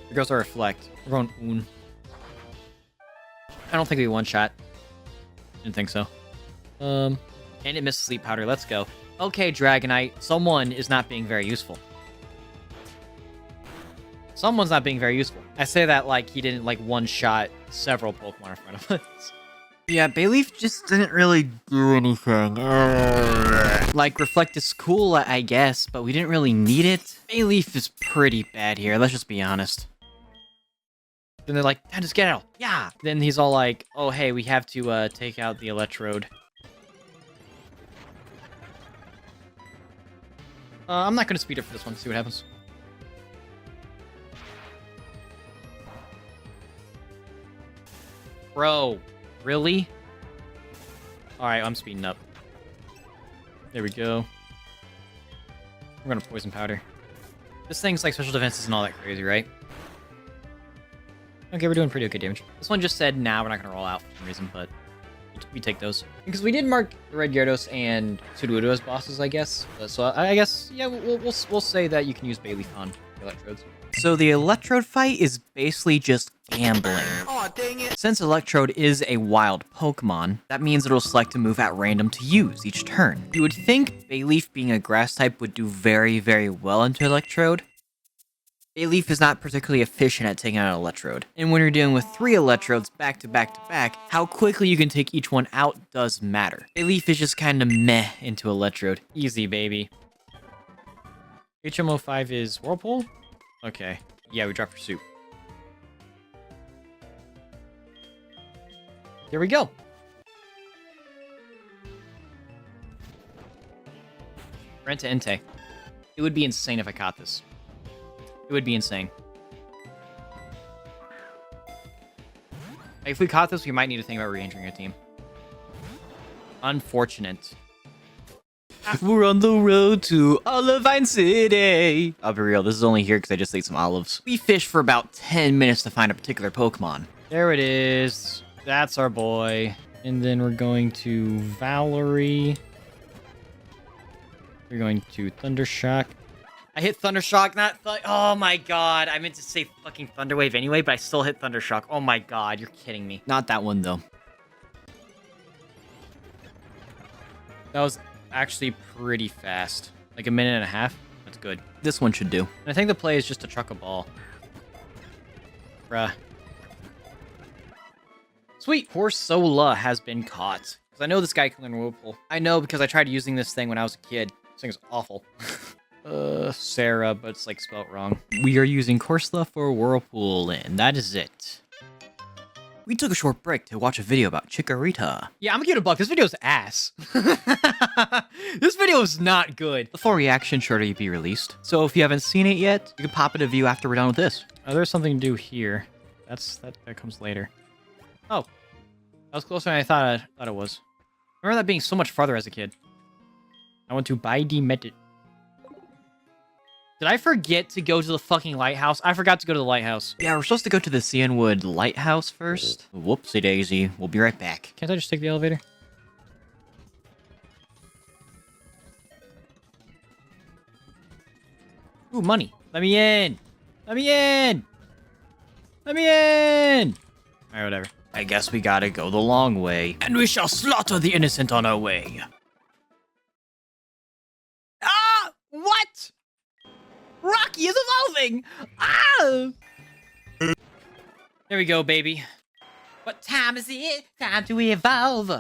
There goes our reflect. We're going Un. I don't think we one-shot. Didn't think so. And it missed sleep powder. Let's go. Okay, Dragonite. Someone is not being very useful. Someone's not being very useful. I say that like he didn't like one-shot several Pokemon in front of us. Yeah, Bayleef just didn't really do anything. Like, Reflect is cool, I guess, but we didn't really need it. Bayleef is pretty bad here, let's just be honest. Then they're like, just get out. Yeah. Then he's all like, oh, hey, we have to take out the Electrode. I'm not going to speed up for this one, see what happens. Bro, really? Alright, I'm speeding up. There we go. We're gonna Poison Powder. This thing's like special defense isn't all that crazy, right? Okay, we're doing pretty okay damage. This one just said, nah, we're not gonna roll out for some reason, but we take those. Because we did mark Red Gyarados and Sudowoodo as bosses, I guess. So I guess, yeah, we'll say that you can use Bayleef on the Electrodes. So the Electrode fight is basically just gambling. Aw, dang it. Since Electrode is a wild Pokemon, that means it'll select a move at random to use each turn. You would think Bayleef being a grass type would do very, very well into Electrode. Bayleef is not particularly efficient at taking out an Electrode. And when you're dealing with 3 Electrodes back to back to back, how quickly you can take each one out does matter. Bayleef is just kinda meh into Electrode. Easy, baby. HMO5 is Whirlpool? Okay. Yeah, we dropped for soup. Here we go. Renta Entei. It would be insane if I caught this. It would be insane. Like, if we caught this, we might need to think about re-entering our team. Unfortunate. We're on the road to Olivine City. I'll be real, this is only here because I just ate some olives. We fished for about 10 minutes to find a particular Pokemon. There it is. That's our boy. And then we're going to Valerie. We're going to Thundershock. I hit Thundershock, not oh my god. I meant to say fucking Thunderwave anyway, but I still hit Thundershock. Oh my god, you're kidding me. Not that one, though. That was actually pretty fast. Like a minute and a half. That's good. This one should do. And I think the play is just to truck a ball. Bruh. Sweet. Corsola has been caught. Because I know this guy can learn Whirlpool. I know because I tried using this thing when I was a kid. This thing is awful. Sarah, but it's like spelt wrong. We are using Corsola for Whirlpool, and that is it. We took a short break to watch a video about Chikorita. Yeah, I'm gonna give it a buck. This video's ass. This video is not good. The full reaction sure to be released, so if you haven't seen it yet, you can pop it a view after we're done with this. Oh, there's something to do here. That comes later. Oh, that was closer than I thought it was. I remember that being so much farther as a kid. I went to Bayleef. Did I forget to go to the fucking lighthouse? I forgot to go to the lighthouse. Yeah, we're supposed to go to the Cianwood Lighthouse first. Whoopsie daisy. We'll be right back. Can't I just take the elevator? Ooh, money. Let me in. Let me in. Let me in. All right, whatever. I guess we gotta go the long way. And we shall slaughter the innocent on our way. Ah! What? Rocky is evolving! Ah! There we go, baby. What time is it? Time to evolve.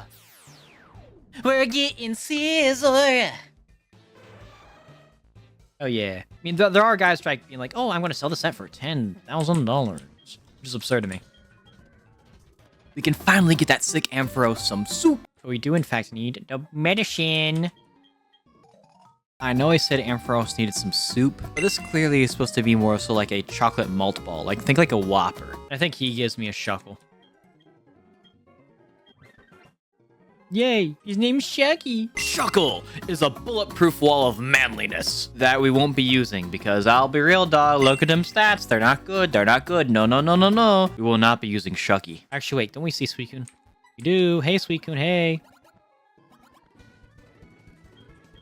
We're getting scissor. Oh, yeah. I mean, there are guys being like, oh, I'm going to sell the set for $10,000. Which is absurd to me. We can finally get that sick Ampharos some soup. But we do, in fact, need the medicine. I know I said Ampharos needed some soup, but this clearly is supposed to be more so like a chocolate malt ball. Like, think like a Whopper. I think he gives me a shuckle. Yay, his name's Shucky. Shuckle is a bulletproof wall of manliness that we won't be using because I'll be real, dog. Look at them stats. They're not good. They're not good. No, no, no, no, no. We will not be using Shucky. Actually, wait, don't we see Suicune? We do. Hey, Suicune, hey.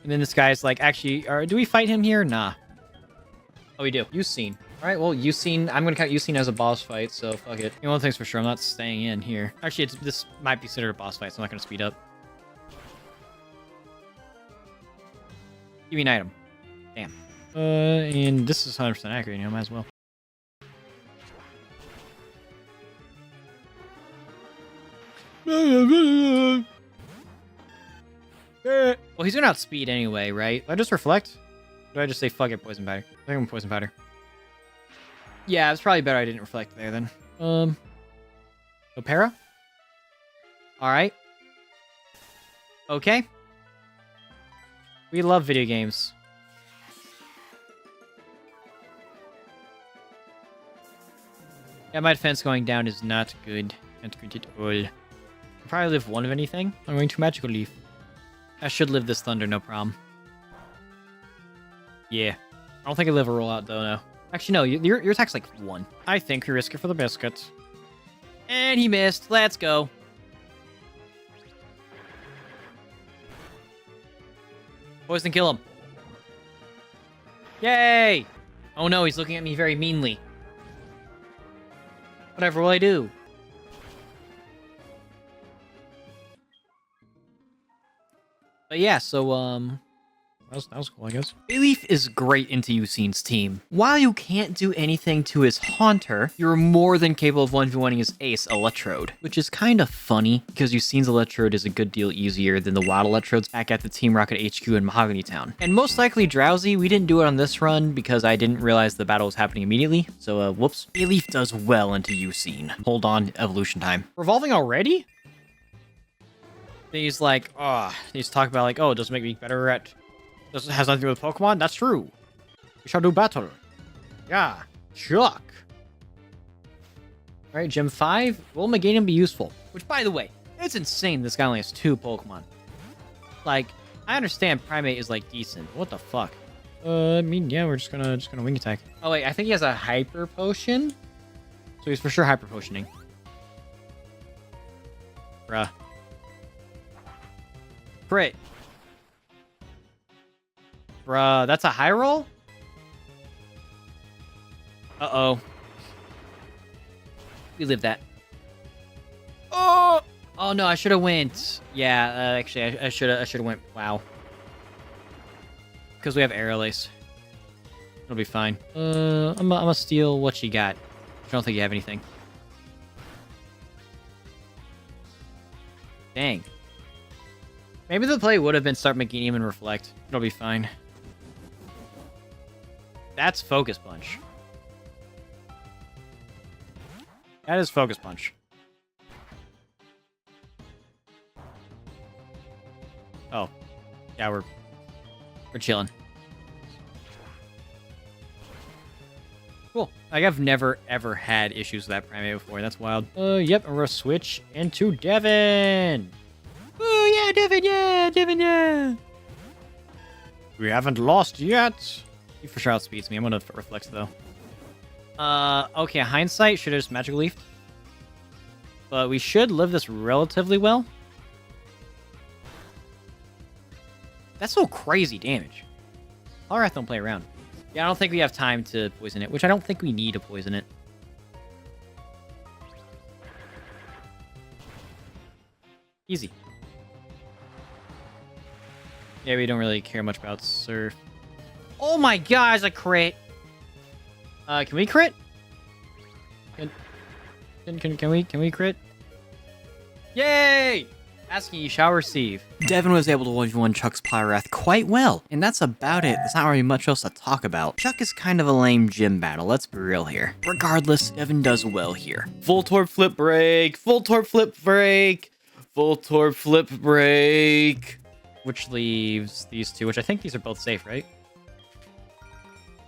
And then this guy's like, actually, do we fight him here? Nah. Oh, we do. Usine. All right, well, Usine, I'm going to count Usine as a boss fight, so fuck it. You know, one thing's for sure, I'm not staying in here. Actually, this might be considered a boss fight, so I'm not going to speed up. Give me an item. Damn. And this is 100% accurate, you know, might as well. Well, he's gonna outspeed anyway, right? Do I just reflect? Or do I just say fuck it, poison powder? I think I'm poison powder. Yeah, it's probably better I didn't reflect there then. Opera? Alright. Okay. We love video games. Yeah, my defense going down is not good. Not good at all. I'll probably live one of anything. I'm going to Magical Leaf. I should live this Thunder, no problem. Yeah. I don't think I live a rollout, though, no. Actually, no, your attack's like 1. I think we risk it for the biscuit. And he missed. Let's go. Poison, kill him. Yay! Oh no, he's looking at me very meanly. Whatever will I do? But yeah, so, that was cool, I guess. Bayleef is great into Usine's team. While you can't do anything to his Haunter, you're more than capable of 1v1ing his ace, Electrode. Which is kind of funny, because Usine's Electrode is a good deal easier than the Wild Electrodes back at the Team Rocket HQ in Mahogany Town. And most likely Drowsy, we didn't do it on this run, because I didn't realize the battle was happening immediately. So, whoops. Bayleef does well into Usine. Hold on, evolution time. Revolving already? He's like, he's talking about like, oh, does it make me better at... This has nothing to do with Pokemon? That's true. We shall do battle. Yeah. Chuck. Alright, Gym 5. Will Meganium be useful? Which, by the way, it's insane this guy only has 2 Pokemon. Like, I understand Primate is, like, decent. What the fuck? I mean, yeah, we're just gonna Wing Attack. Oh, wait, I think he has a Hyper Potion. So he's for sure Hyper Potioning. Bruh. Crit. Bruh, that's a high roll? Uh-oh. We live that. Oh! Oh no, I should have went. Yeah, actually, I should have went. Wow. Because we have Aerial Ace. It'll be fine. I'm gonna steal what you got. I don't think you have anything. Dang. Maybe the play would have been start Meganium and Reflect. It'll be fine. That's Focus Punch. That is Focus Punch. Oh. Yeah, we're chilling. Cool. Like, I've never, ever had issues with that Primate before. That's wild. Yep, and we're gonna switch into Devin! Oh, yeah, Devin, yeah! Devin, yeah! We haven't lost yet! He for sure outspeeds me. I'm gonna Reflex, though. Okay, Hindsight should have just Magical Leafed. But we should live this relatively well. That's so crazy damage. Alright, don't play around. Yeah, I don't think we have time to poison it, which I don't think we need to poison it. Easy. Yeah, we don't really care much about Surf. Oh my god, it's a crit! Can we crit? Can we crit? Yay! Asking you shall receive. Devin was able to 1v1 Chuck's Pyrath quite well, and that's about it. There's not really much else to talk about. Chuck is kind of a lame gym battle, let's be real here. Regardless, Devin does well here. Voltorb flip break, Voltorb flip break, Voltorb flip break. Which leaves these two, which I think these are both safe, right?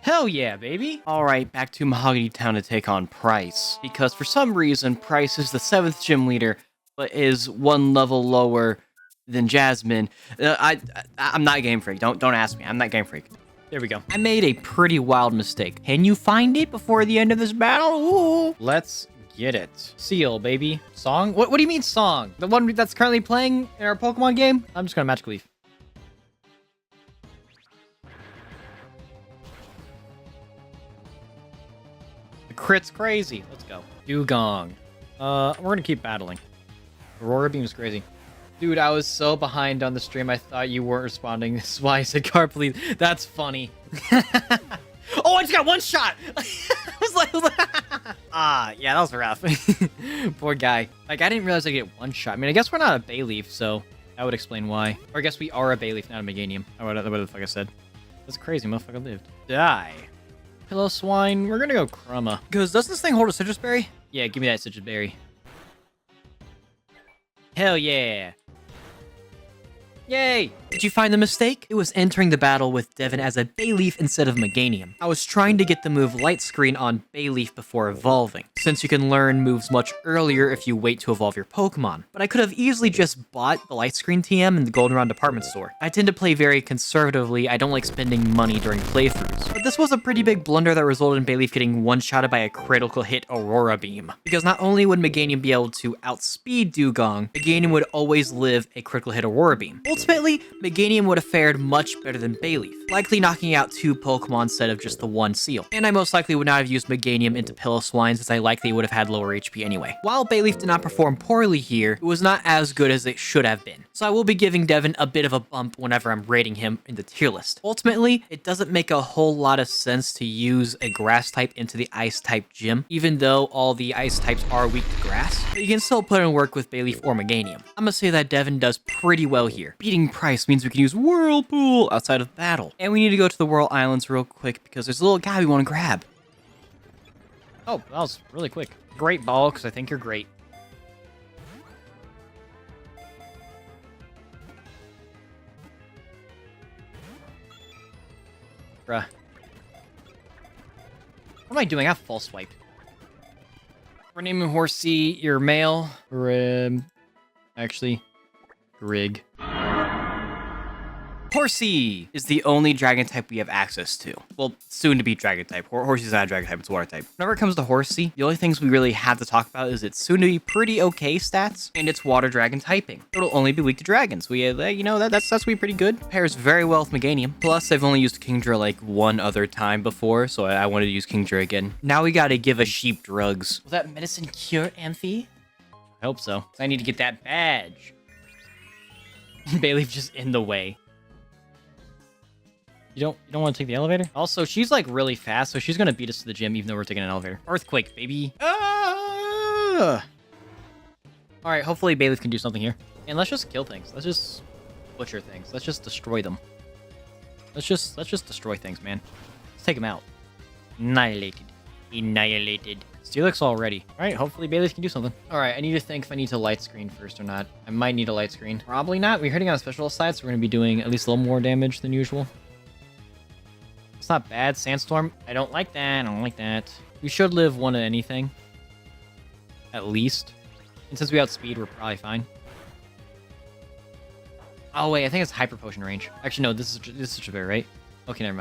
Hell yeah, baby! Alright, back to Mahogany Town to take on Price. Because for some reason, Price is the 7th gym leader, but is 1 level lower than Jasmine. I'm not Game Freak. Don't ask me. I'm not Game Freak. There we go. I made a pretty wild mistake. Can you find it before the end of this battle? Ooh. Let's get it. Seal, baby. Song? What do you mean song? The one that's currently playing in our Pokemon game? I'm just gonna Magical Leaf. crit's crazy. Let's go. Dugong. We're gonna keep battling. Aurora Beam's crazy. Dude, I was so behind on the stream, I thought you weren't responding. This is why I said car, please. That's funny. Oh, I just got one shot! I was like, yeah, that was rough. Poor guy. Like, I didn't realize I get one shot. I mean, I guess we're not a Bayleef, so that would explain why. Or I guess we are a Bayleef, not a Meganium. Or whatever the fuck I said. That's crazy, motherfucker lived. Die. Hello, swine. We're gonna go Chroma. Because doesn't this thing hold a citrus berry? Yeah, give me that citrus berry. Hell yeah. Yay! Did you find the mistake? It was entering the battle with Devin as a Bayleef instead of Meganium. I was trying to get the move Light Screen on Bayleef before evolving, since you can learn moves much earlier if you wait to evolve your Pokemon. But I could have easily just bought the Light Screen TM in the Goldenrod department store. I tend to play very conservatively, I don't like spending money during playthroughs. But this was a pretty big blunder that resulted in Bayleef getting one-shotted by a critical hit Aurora Beam. Because not only would Meganium be able to outspeed Dugong, Meganium would always live a critical hit Aurora Beam. Ultimately, Meganium would have fared much better than Bayleef, likely knocking out 2 Pokemon instead of just the 1 seal. And I most likely would not have used Meganium into Piloswine since I likely would have had lower HP anyway. While Bayleef did not perform poorly here, it was not as good as it should have been. So I will be giving Devin a bit of a bump whenever I'm rating him in the tier list. Ultimately, it doesn't make a whole lot of sense to use a grass type into the ice type gym, even though all the ice types are weak to grass. But you can still put in work with Bayleef or Meganium. I'm gonna say that Devin does pretty well here. Beating Price means we can use Whirlpool outside of battle. And we need to go to the Whirl Islands real quick because there's a little guy we want to grab. Oh, that was really quick. Great ball, because I think you're great. Bruh. What am I doing? I have false swipe. We're naming Horsey your male. Actually, Grig. Horsey is the only dragon type we have access to. Well, soon to be dragon type. Horsey's not a dragon type, it's water type. Whenever it comes to Horsey, the only things we really have to talk about is its soon to be pretty okay stats and its water dragon typing. It'll only be weak to dragons. That's pretty good. Pairs very well with Meganium. Plus, I've only used Kingdra like one other time before, so I wanted to use Kingdra again. Now we gotta give a sheep drugs. Will that medicine cure Amphi? I hope so. I need to get that badge. Bayleef just in the way. You don't want to take the elevator? Also, she's like really fast, so she's gonna beat us to the gym even though we're taking an elevator. Earthquake, baby. All right, hopefully Bayleef can do something here. And let's just kill things. Let's just butcher things. Let's just destroy them. Let's just destroy things, man. Let's take them out. Annihilated. Steelix already. All right, hopefully Bayleef can do something. All right, I need to think if I need to light screen first or not. I might need a light screen. Probably not. We're hitting on a special side, so we're gonna be doing at least a little more damage than usual. It's not bad. Sandstorm. I don't like that. I don't like that. We should live one of anything. At least. And since we outspeed, we're probably fine. Oh, wait. I think it's Hyper Potion range. Actually, no. This is Javert, right? Okay, never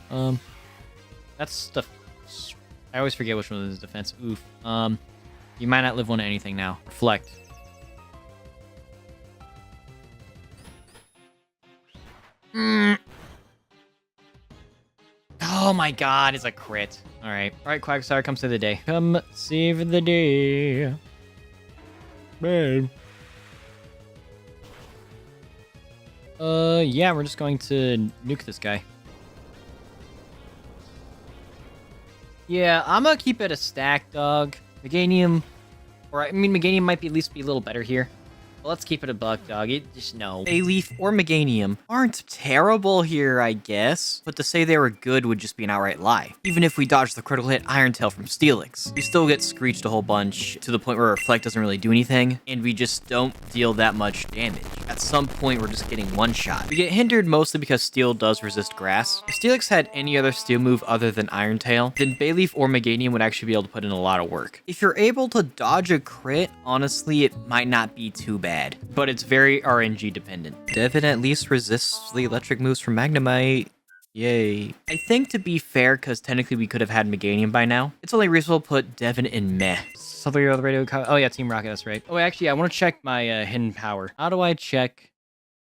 mind. That's the... I always forget which one is defense. Oof. You might not live one of anything now. Reflect. Oh my god, it's a crit. Alright. Alright, Quagsire, come save the day. Come save the day. Man. Yeah, we're just going to nuke this guy. Yeah, I'm gonna keep it a stack, dog. Meganium, Meganium might at least be a little better here. But let's keep it a buck, dog. No. Bayleef or Meganium aren't terrible here, I guess. But to say they were good would just be an outright lie. Even if we dodge the critical hit Iron Tail from Steelix, we still get screeched a whole bunch to the point where Reflect doesn't really do anything, and we just don't deal that much damage. At some point, we're just getting one shot. We get hindered mostly because Steel does resist grass. If Steelix had any other Steel move other than Iron Tail, then Bayleef or Meganium would actually be able to put in a lot of work. If you're able to dodge a crit, honestly, it might not be too bad, but it's very RNG dependent. Devin at least resists the electric moves from Magnemite. Yay. I think to be fair, because technically we could have had Meganium by now, it's only reasonable to put Devin in meh. Something on the radio. Oh yeah, Team Rocket, that's right. Oh, actually, I want to check my hidden power. How do I check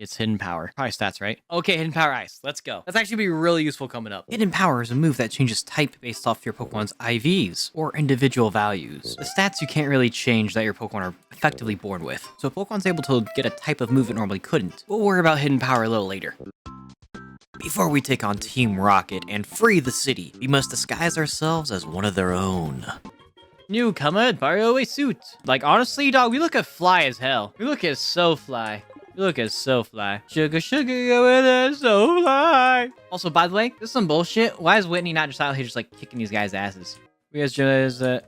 It's hidden power. Probably stats, right? Okay, hidden power ice. Let's go. That's actually be really useful coming up. Hidden Power is a move that changes type based off your Pokemon's IVs, or individual values. The stats you can't really change that your Pokemon are effectively born with. So if Pokemon's able to get a type of move it normally couldn't. We'll worry about Hidden Power a little later. Before we take on Team Rocket and free the city, we must disguise ourselves as one of their own. Newcomer, borrow a suit. Like, honestly, dog, we look at fly as hell. We look at so fly. We look at so fly. Sugar, sugar, go with us, so fly. Also, by the way, this is some bullshit. Why is Whitney not just out here just, like, kicking these guys' asses? We guys just, So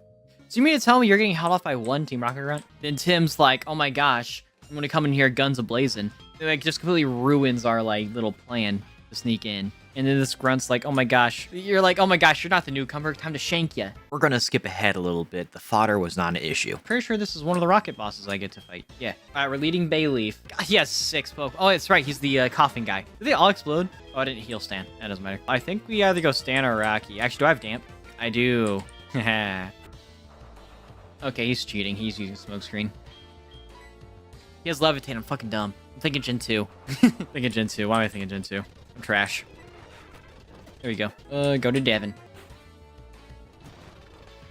you mean to tell me you're getting held off by one Team Rocket Grunt? Then Tim's like, oh my gosh, I'm gonna come in here guns a-blazing. It, like, just completely ruins our, like, little plan to sneak in. And then this Grunt's like, oh my gosh. You're like, oh my gosh, you're not the newcomer. Time to shank ya. We're gonna skip ahead a little bit. The fodder was not an issue. Pretty sure this is one of the rocket bosses I get to fight. Yeah. Alright, we're leading Bayleef. God, he has 6 Poke. Oh, that's right. He's the coughing guy. Did they all explode? Oh, I didn't heal Stan. That doesn't matter. I think we either go Stan or Rocky. Actually, do I have Damp? I do. Okay, he's cheating. He's using Smokescreen. He has Levitate. I'm fucking dumb. I'm thinking Gen 2. Thinking Gen 2. Why am I thinking Gen 2? I'm trash. There we go. Go to Devin.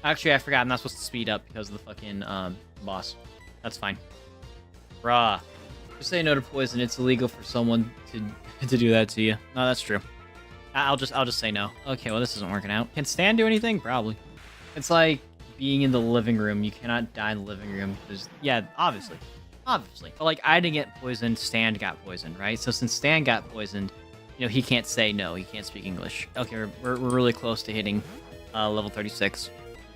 Actually, I forgot. I'm not supposed to speed up because of the fucking, boss. That's fine. Bruh. Just say no to poison. It's illegal for someone to do that to you. No, that's true. I'll just say no. Okay, well, this isn't working out. Can Stan do anything? Probably. It's like being in the living room. You cannot die in the living room because, yeah, obviously. Obviously. But, like, I didn't get poisoned. Stan got poisoned, right? So since Stan got poisoned, you know, he can't say no. He can't speak English. Okay, we're really close to hitting level 36.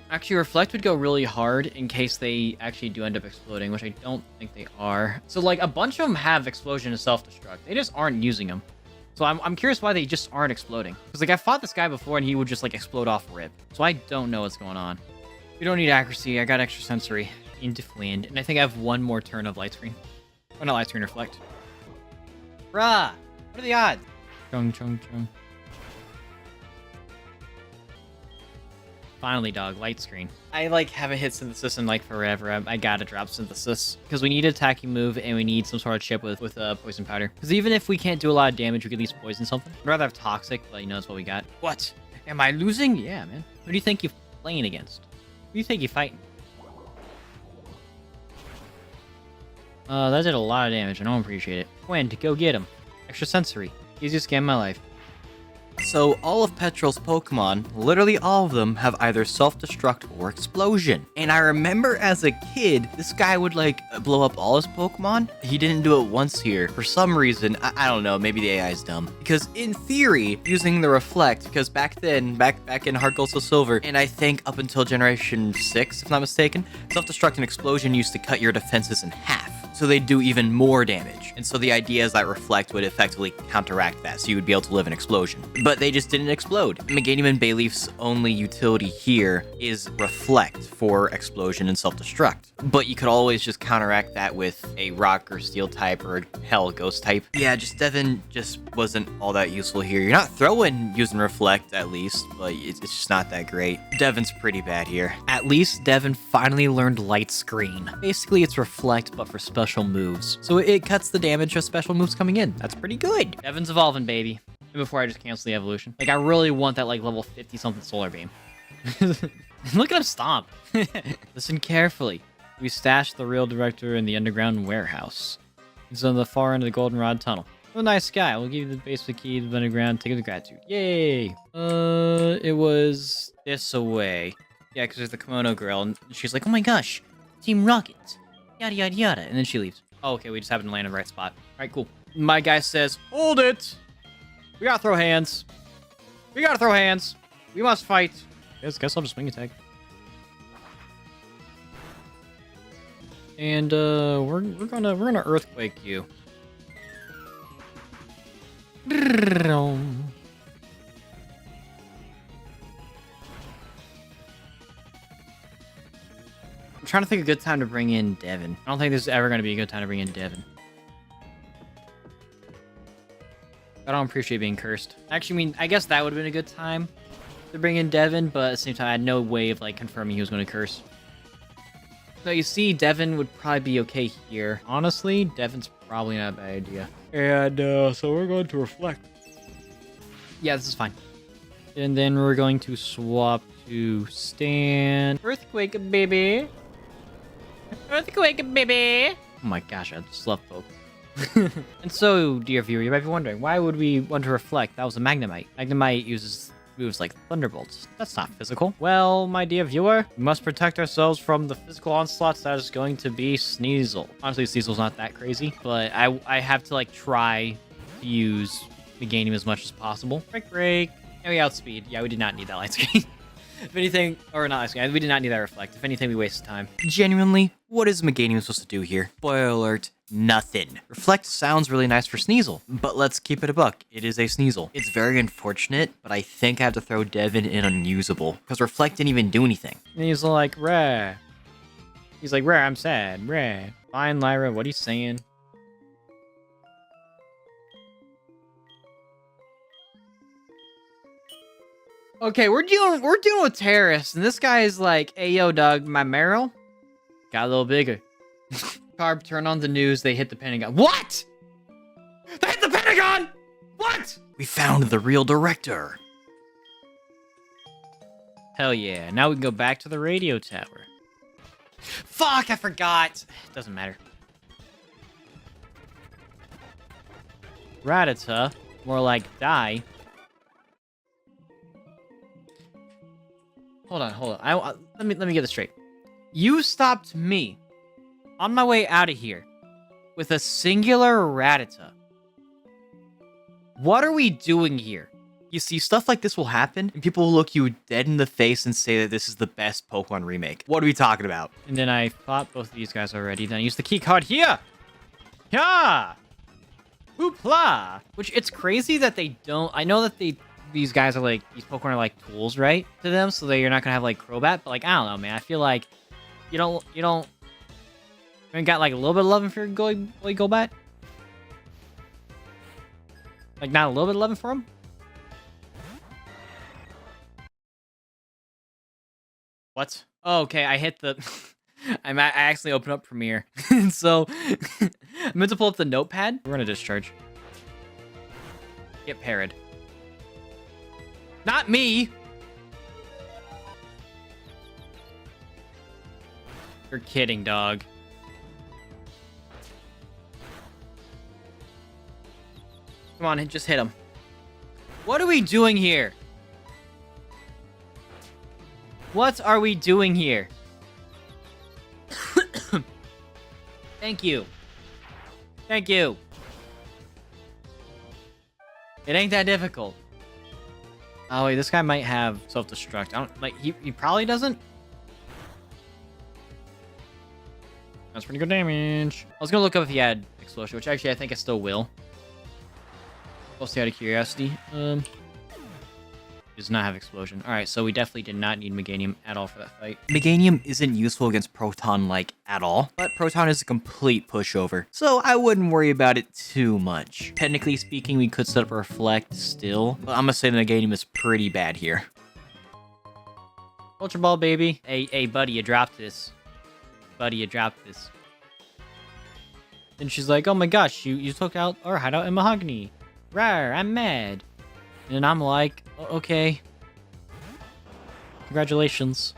Actually, Reflect would go really hard in case they actually do end up exploding, which I don't think they are. So, like, a bunch of them have Explosion and Self-Destruct. They just aren't using them. So I'm curious why they just aren't exploding. Because, like, I fought this guy before and he would just, like, explode off rip. So I don't know what's going on. We don't need accuracy. I got extra sensory into Fland. And I think I have one more turn of Light Screen. Or not Light Screen, Reflect. Bruh! What are the odds? Chung, chung, chung. Finally, dog, light screen. I, like, haven't hit Synthesis in, like, forever. I gotta drop Synthesis. Because we need an attacking move, and we need some sort of chip with Poison Powder. Because even if we can't do a lot of damage, we could at least poison something. I'd rather have Toxic, but, you know, that's what we got. What? Am I losing? Yeah, man. Who do you think you're playing against? Who do you think you're fighting? That did a lot of damage. I don't appreciate it. When to go get him. Extra sensory. Easiest game of my life. So all of Petrol's Pokemon, literally all of them, have either self-destruct or explosion. And I remember as a kid, this guy would like blow up all his Pokemon. He didn't do it once here. For some reason, I don't know, maybe the AI is dumb. Because in theory, using the Reflect, because back then, back in Heart Gold Soul Silver, and I think up until Generation 6, if not mistaken, self-destruct and explosion used to cut your defenses in half. So they do even more damage. And so the idea is that Reflect would effectively counteract that, so you would be able to live an explosion. But they just didn't explode. Meganium and Bayleef's only utility here is Reflect for explosion and self-destruct. But you could always just counteract that with a rock or steel type or hell ghost type. Yeah, just Devin just wasn't all that useful here. You're not throwing using Reflect at least, but it's just not that great. Devin's pretty bad here. At least Devin finally learned Light Screen. Basically, it's Reflect, but for special moves. So it cuts the damage of special moves coming in. That's pretty good. Devin's evolving, baby. And before I just cancel the evolution. Like, I really want that, like, level 50-something Solar Beam. Look at him stomp. Listen carefully. We stashed the real director in the underground warehouse. It's on the far end of the Goldenrod Tunnel. Oh, nice guy. We'll give you the basic key to the underground. Take it with gratitude. Yay! It was this away. Yeah, because there's the kimono girl, and she's like, oh my gosh, Team Rocket. Yada, yada, yada. And then she leaves. Oh, okay, we just happened to land in the right spot. Alright, cool. My guy says, hold it! We gotta throw hands. We gotta throw hands. We must fight. Guess I'll just swing attack. And we're gonna earthquake you. I'm trying to think of a good time to bring in Devin. I don't think this is ever gonna be a good time to bring in Devin. I don't appreciate being cursed. Actually, I mean, I guess that would have been a good time to bring in Devin, but at the same time, I had no way of, like, confirming he was going to curse. No, you see, Devin would probably be okay here. Honestly, Devin's probably not a bad idea. And so we're going to reflect. Yeah, this is fine. And then we're going to swap to stand. Earthquake, baby. Earthquake, baby. Oh my gosh, I just love poke. And so, dear viewer, you might be wondering, why would we want to reflect? That was a Magnemite. Magnemite uses moves like Thunderbolts. That's not physical. Well, my dear viewer, we must protect ourselves from the physical onslaughts that is going to be Sneasel. Honestly, Sneasel's not that crazy, but I have to like try to use Meganium as much as possible. Break. And we outspeed. Yeah, we did not need that light screen. If anything, or not light screen, we did not need that reflect. If anything, we wasted time. Genuinely, what is Meganium supposed to do here? Spoiler alert, nothing. Reflect sounds really nice for Sneasel, but let's keep it a buck. It is a Sneasel. It's very unfortunate, but I think I have to throw Devin in unusable, because Reflect didn't even do anything. And he's like, rah. He's like, rah, I'm sad, rah. Fine, Lyra, what are you saying? Okay, we're dealing with terrorists, and this guy is like, hey, yo, dog, my marrow got a little bigger. Carb, turn on the news, they hit the Pentagon. What? They hit the Pentagon? What? We found the real director. Hell yeah, now we can go back to the radio tower. Fuck, I forgot. Doesn't matter. Rattata, more like die. Hold on. Let me get this straight. You stopped me on my way out of here with a singular Rattata. What are we doing here? You see, stuff like this will happen, and people will look you dead in the face and say that this is the best Pokemon remake. What are we talking about? And then I fought both of these guys already. Then I used the key card here. Yeah. Hoopla. Which it's crazy that they don't. I know that these guys are like, these Pokemon are like tools, right, to them, so that you're not gonna have like Crobat, but like, I don't know, man, I feel like you don't got like a little bit of loving for your Golbat? Like, not a little bit of loving for him? What? Oh, okay, I hit the I actually opened up Premiere. So I meant to pull up the notepad. We're gonna discharge. Get parried. Not me! You're kidding, dog. Come on, just hit him. What are we doing here? What are we doing here? Thank you. Thank you. It ain't that difficult. Oh wait, this guy might have self-destruct. I don't like he probably doesn't. That's pretty good damage. I was gonna look up if he had explosion, which actually I think I still will. Mostly out of curiosity. Does not have explosion. Alright, so we definitely did not need Meganium at all for that fight. Meganium isn't useful against Proton like at all, but Proton is a complete pushover, so I wouldn't worry about it too much. Technically speaking, we could set up a Reflect still, but I'm gonna say the Meganium is pretty bad here. Ultra Ball, baby. Hey, buddy, you dropped this. Buddy, you dropped this. And she's like, oh my gosh, you took out our hideout in Mahogany. Rawr, I'm mad. And I'm like, okay. Congratulations.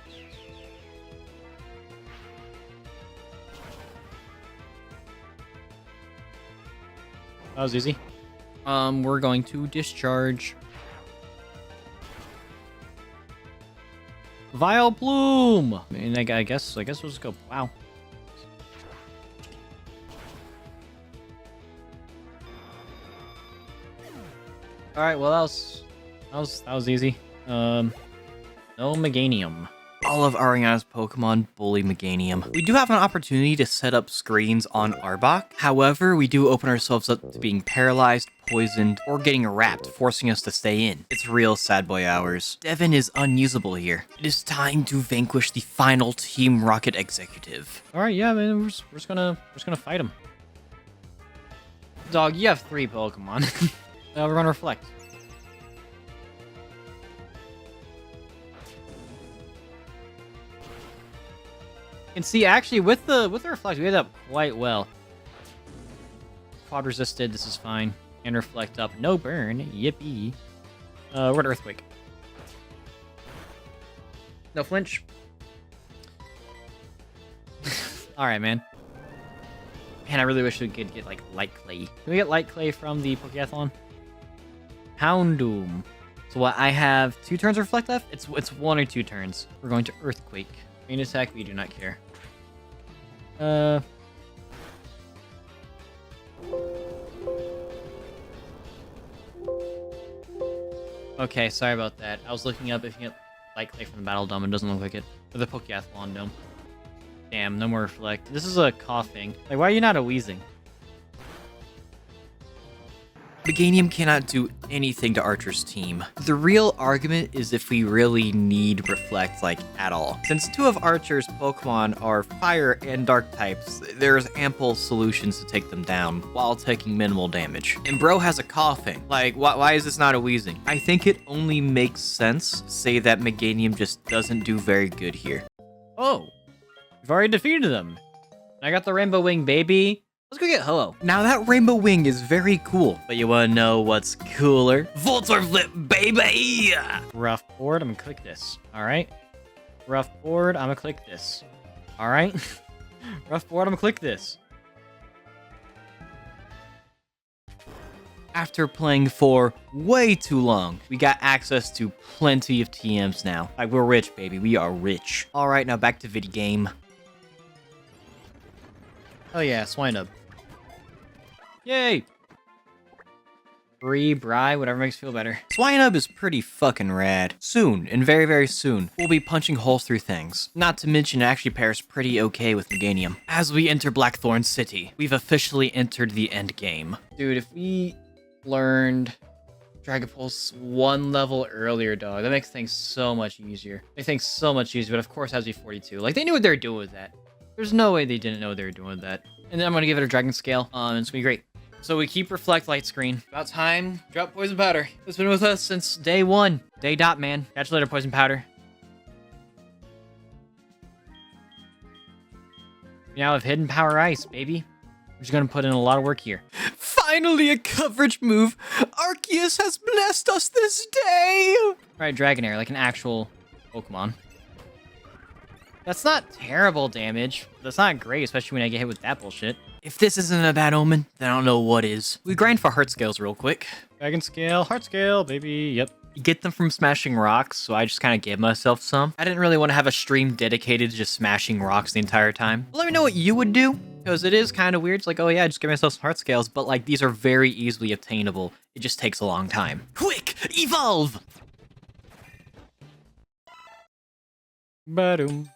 That was easy. We're going to discharge. Vile Plume! I mean, I guess we'll just go, wow. Alright, well that was easy. No Meganium. All of Ariana's Pokemon bully Meganium. We do have an opportunity to set up screens on Arbok. However, we do open ourselves up to being paralyzed, poisoned, or getting wrapped, forcing us to stay in. It's real sad boy hours. Devin is unusable here. It is time to vanquish the final Team Rocket executive. Alright, yeah, man, we're just gonna fight him. Dog, you have 3 Pokemon. We're gonna reflect. And see, actually, with the reflect, we did up quite well. Quad resisted, this is fine. And reflect up, no burn, yippee. We're gonna earthquake. No flinch. Alright, man. Man, I really wish we could get, like, light clay. Can we get light clay from the Pokeathlon? Houndoom. So what, I have 2 turns of reflect left? It's 1 or 2 turns. We're going to earthquake. Main attack, we do not care. Okay, sorry about that. I was looking up if you get light clay from the Battle Dome. It doesn't look like it. Or the Pokeathlon Dome. Damn, no more reflect. This is a coughing. Like, why are you not a wheezing? Meganium cannot do anything to Archer's team. The real argument is if we really need Reflect, like, at all. Since 2 of Archer's Pokemon are Fire and Dark types, there's ample solutions to take them down while taking minimal damage. And bro has a coughing. Like, why is this not a wheezing? I think it only makes sense to say that Meganium just doesn't do very good here. Oh, we've already defeated them. I got the Rainbow Wing, baby. Let's go get Ho-Oh. Now that Rainbow Wing is very cool, but you wanna know what's cooler? Voltor Flip, baby! Rough board, I'm gonna click this. Alright. Rough board, I'm gonna click this. Alright. Rough board, I'm gonna click this. After playing for way too long, we got access to plenty of TMs now. Like, we're rich, baby. We are rich. Alright, now back to video game. Oh yeah, Swinub. Yay! Free, Bri, whatever makes you feel better. Swinub is pretty fucking rad. Soon, and very, very soon, we'll be punching holes through things. Not to mention, it actually pairs pretty okay with Meganium. As we enter Blackthorn City, we've officially entered the end game. Dude, if we learned Dragon Pulse 1 level earlier, dog, that makes things so much easier. Makes things so much easier, but of course it has to be 42. Like, they knew what they were doing with that. There's no way they didn't know what they were doing with that. And then I'm gonna give it a Dragon Scale. It's gonna be great. So we keep Reflect Light Screen. About time. Drop Poison Powder. It's been with us since day 1. Day dot, man. Catch you later, Poison Powder. We now have Hidden Power Ice, baby. We're just gonna put in a lot of work here. Finally a coverage move! Arceus has blessed us this day! Alright, Dragonair, like an actual Pokemon. That's not terrible damage. That's not great, especially when I get hit with that bullshit. If this isn't a bad omen, then I don't know what is. We grind for heart scales real quick. Dragon Scale, Heart Scale, baby, yep. You get them from smashing rocks, so I just kind of gave myself some. I didn't really want to have a stream dedicated to just smashing rocks the entire time. Let me know what you would do, because it is kind of weird. It's like, oh yeah, just give myself some heart scales, but like these are very easily obtainable. It just takes a long time. Quick, evolve! Ba-doom.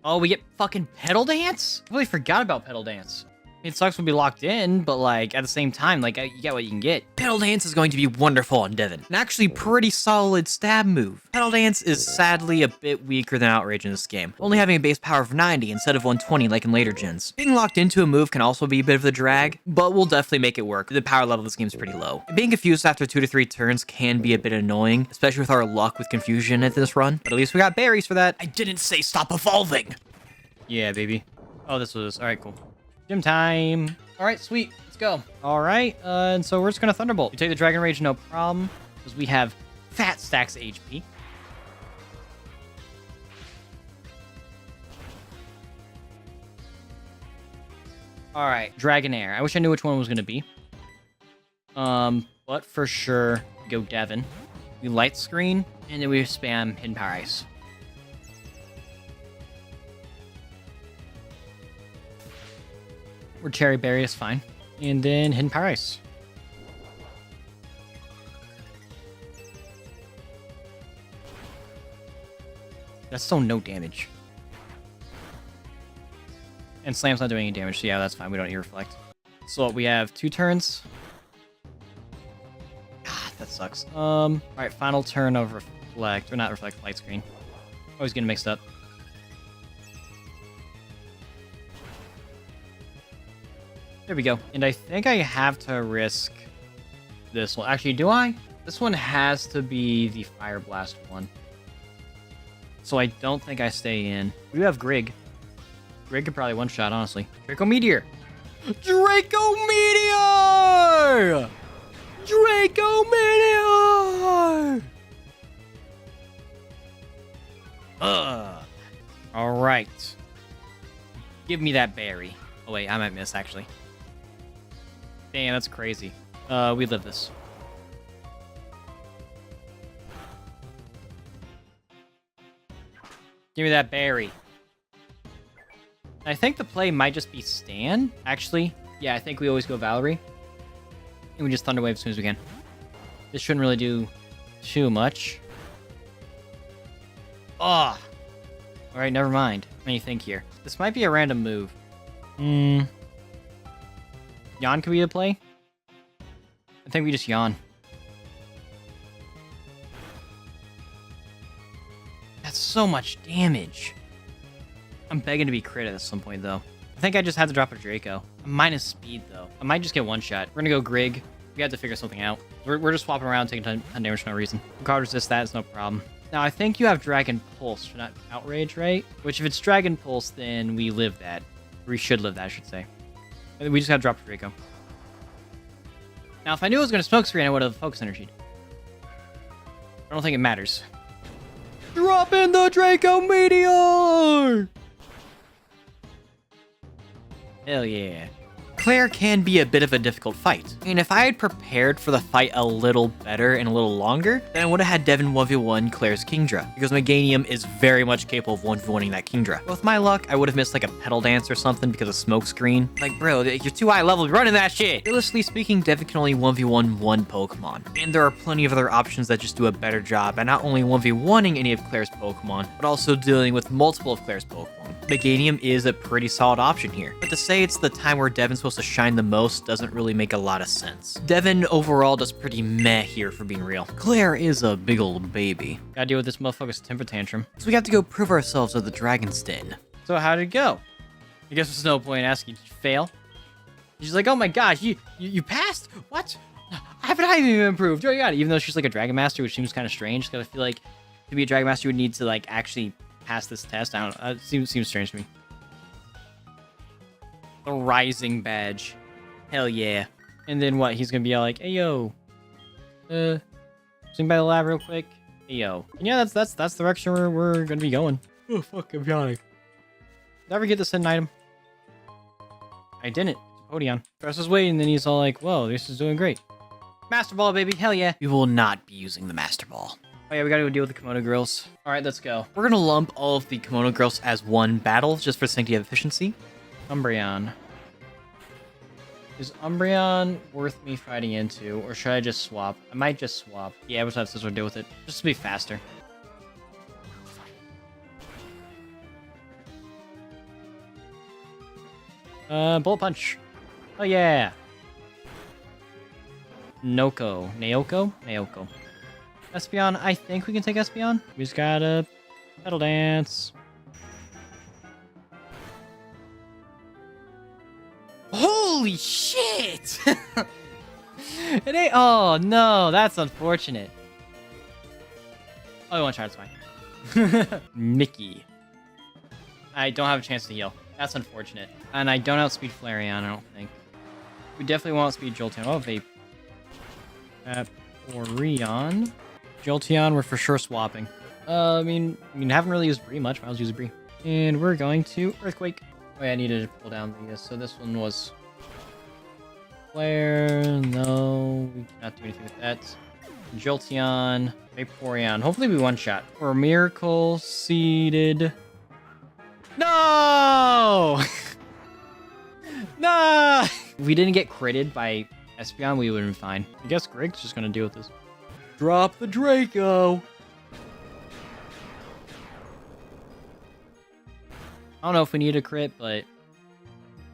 Oh, we get fucking Pedal Dance? I really forgot about Pedal Dance. I mean, it sucks when we locked in, but like at the same time, like you get what you can get. Pedal Dance is going to be wonderful on Devin. An actually pretty solid stab move. Pedal Dance is sadly a bit weaker than Outrage in this game, only having a base power of 90 instead of 120 like in later gens. Being locked into a move can also be a bit of a drag, but we'll definitely make it work. The power level of this game is pretty low. Being confused after 2 to 3 turns can be a bit annoying, especially with our luck with confusion at this run, but at least we got berries for that. I didn't say stop evolving! Yeah, baby. Oh, this was... Alright, cool. Gym time. Alright, sweet. Let's go. Alright, and so we're just gonna Thunderbolt. You take the Dragon Rage, no problem, because we have fat stacks of HP. Alright, Dragonair. I wish I knew which one was gonna be. But for sure, go Devin. We Light Screen, and then we spam Hidden Power Ice. Or Cherry Berry is fine. And then Hidden Power Ice. That's still no damage. And Slam's not doing any damage, so yeah, that's fine. We don't need Reflect. So we have 2 turns. God, that sucks. Alright, final turn of Reflect. Or not Reflect, Light Screen. Always getting mixed up. There we go. And I think I have to risk this one. Actually, do I? This one has to be the Fire Blast one. so I don't think I stay in. We do have Grig. Grig could probably one-shot, honestly. Draco Meteor! Draco Meteor! Draco Meteor! Alright. Give me that berry. Oh wait, I might miss, actually. Damn, that's crazy. We live this. Give me that berry. I think the play might just be Stan, actually. Yeah, I think we always go Valerie. And we just Thunder Wave as soon as we can. This shouldn't really do too much. Oh! Alright, never mind. What do you think here? This might be a random move. Yawn could be a play? I think we just yawn. That's so much damage. I'm begging to be crit at some point, though. I think I just had to drop a Draco. I'm minus speed, though. I might just get one shot. We're gonna go Grig. We have to figure something out. We're just swapping around, taking 10 damage for no reason. Guard resist that, it's no problem. Now, I think you have Dragon Pulse, not Outrage, right? Which, if it's Dragon Pulse, then we live that. We should live that, I should say. We just gotta drop a Draco. Now, if I knew it was gonna smoke screen, I would have focus energied. I don't think it matters. Drop in the Draco Meteor! Hell yeah. Claire can be a bit of a difficult fight, and if I had prepared for the fight a little better and a little longer, then I would have had Devin 1v1 Claire's Kingdra, because Meganium is very much capable of 1v1ing that Kingdra. But with my luck, I would have missed like a Petal Dance or something because of Smoke Screen. Like, bro, you're too high level, you're running that shit! Realistically speaking, Devin can only 1v1 one Pokemon, and there are plenty of other options that just do a better job at not only 1v1ing any of Claire's Pokemon, but also dealing with multiple of Claire's Pokemon. Meganium is a pretty solid option here, but to say it's the time where Devin's supposed to shine the most doesn't really make a lot of sense. Devin overall does pretty meh here, for being real. Claire is a big old baby, Gotta deal with this motherfucker's temper tantrum. so we have to go prove ourselves at the Dragon's Den. So how did it go? I guess there's no point asking. Did you fail? She's like, oh my gosh, you passed? What? Haven't I even improved? Oh my god. Even though she's like a Dragon Master, which seems kind of strange, because I feel like to be a Dragon Master, you would need to like actually pass this test. I don't know. It seems strange to me. The Rising Badge. Hell yeah. And then what? He's gonna be all like, hey yo. Swing by the lab real quick. Hey yo. And yeah, that's the direction we're gonna be going. Oh, fuck, I'm yawning. Did I ever get this hidden item? I didn't. It's a Podion. Press was waiting, and then he's all like, whoa, this is doing great. Master Ball, baby. Hell yeah. We will not be using the Master Ball. Oh yeah, we gotta go deal with the Kimono girls. Alright, let's go. We're gonna lump all of the Kimono girls as one battle, just for sanctity of efficiency. Umbreon. Is Umbreon worth me fighting into, or should I just swap? I might just swap. Yeah, we'll have to deal with it, just to be faster. Bullet Punch. Oh yeah. Naoko. Espeon, I think we can take Espeon. We just gotta Petal Dance. Holy shit! It ain't. Oh no, that's unfortunate. Oh, I want to try, it's fine. Mickey. I don't have a chance to heal. That's unfortunate. And I don't outspeed Flareon, I don't think. We definitely won't outspeed Jolteon. Oh, Vape. Orion. Jolteon, we're for sure swapping. I mean, haven't really used Bree much. I'll use a Bree. And we're going to Earthquake. Oh yeah, I needed to pull down these. So this one was Flare. No, we cannot do anything with that. Jolteon, Vaporeon. Hopefully we one-shot. Or Miracle Seeded. No! No! If we didn't get critted by Espeon, we would have been fine. I guess Greg's just gonna deal with this. Drop the Draco. I don't know if we need a crit, but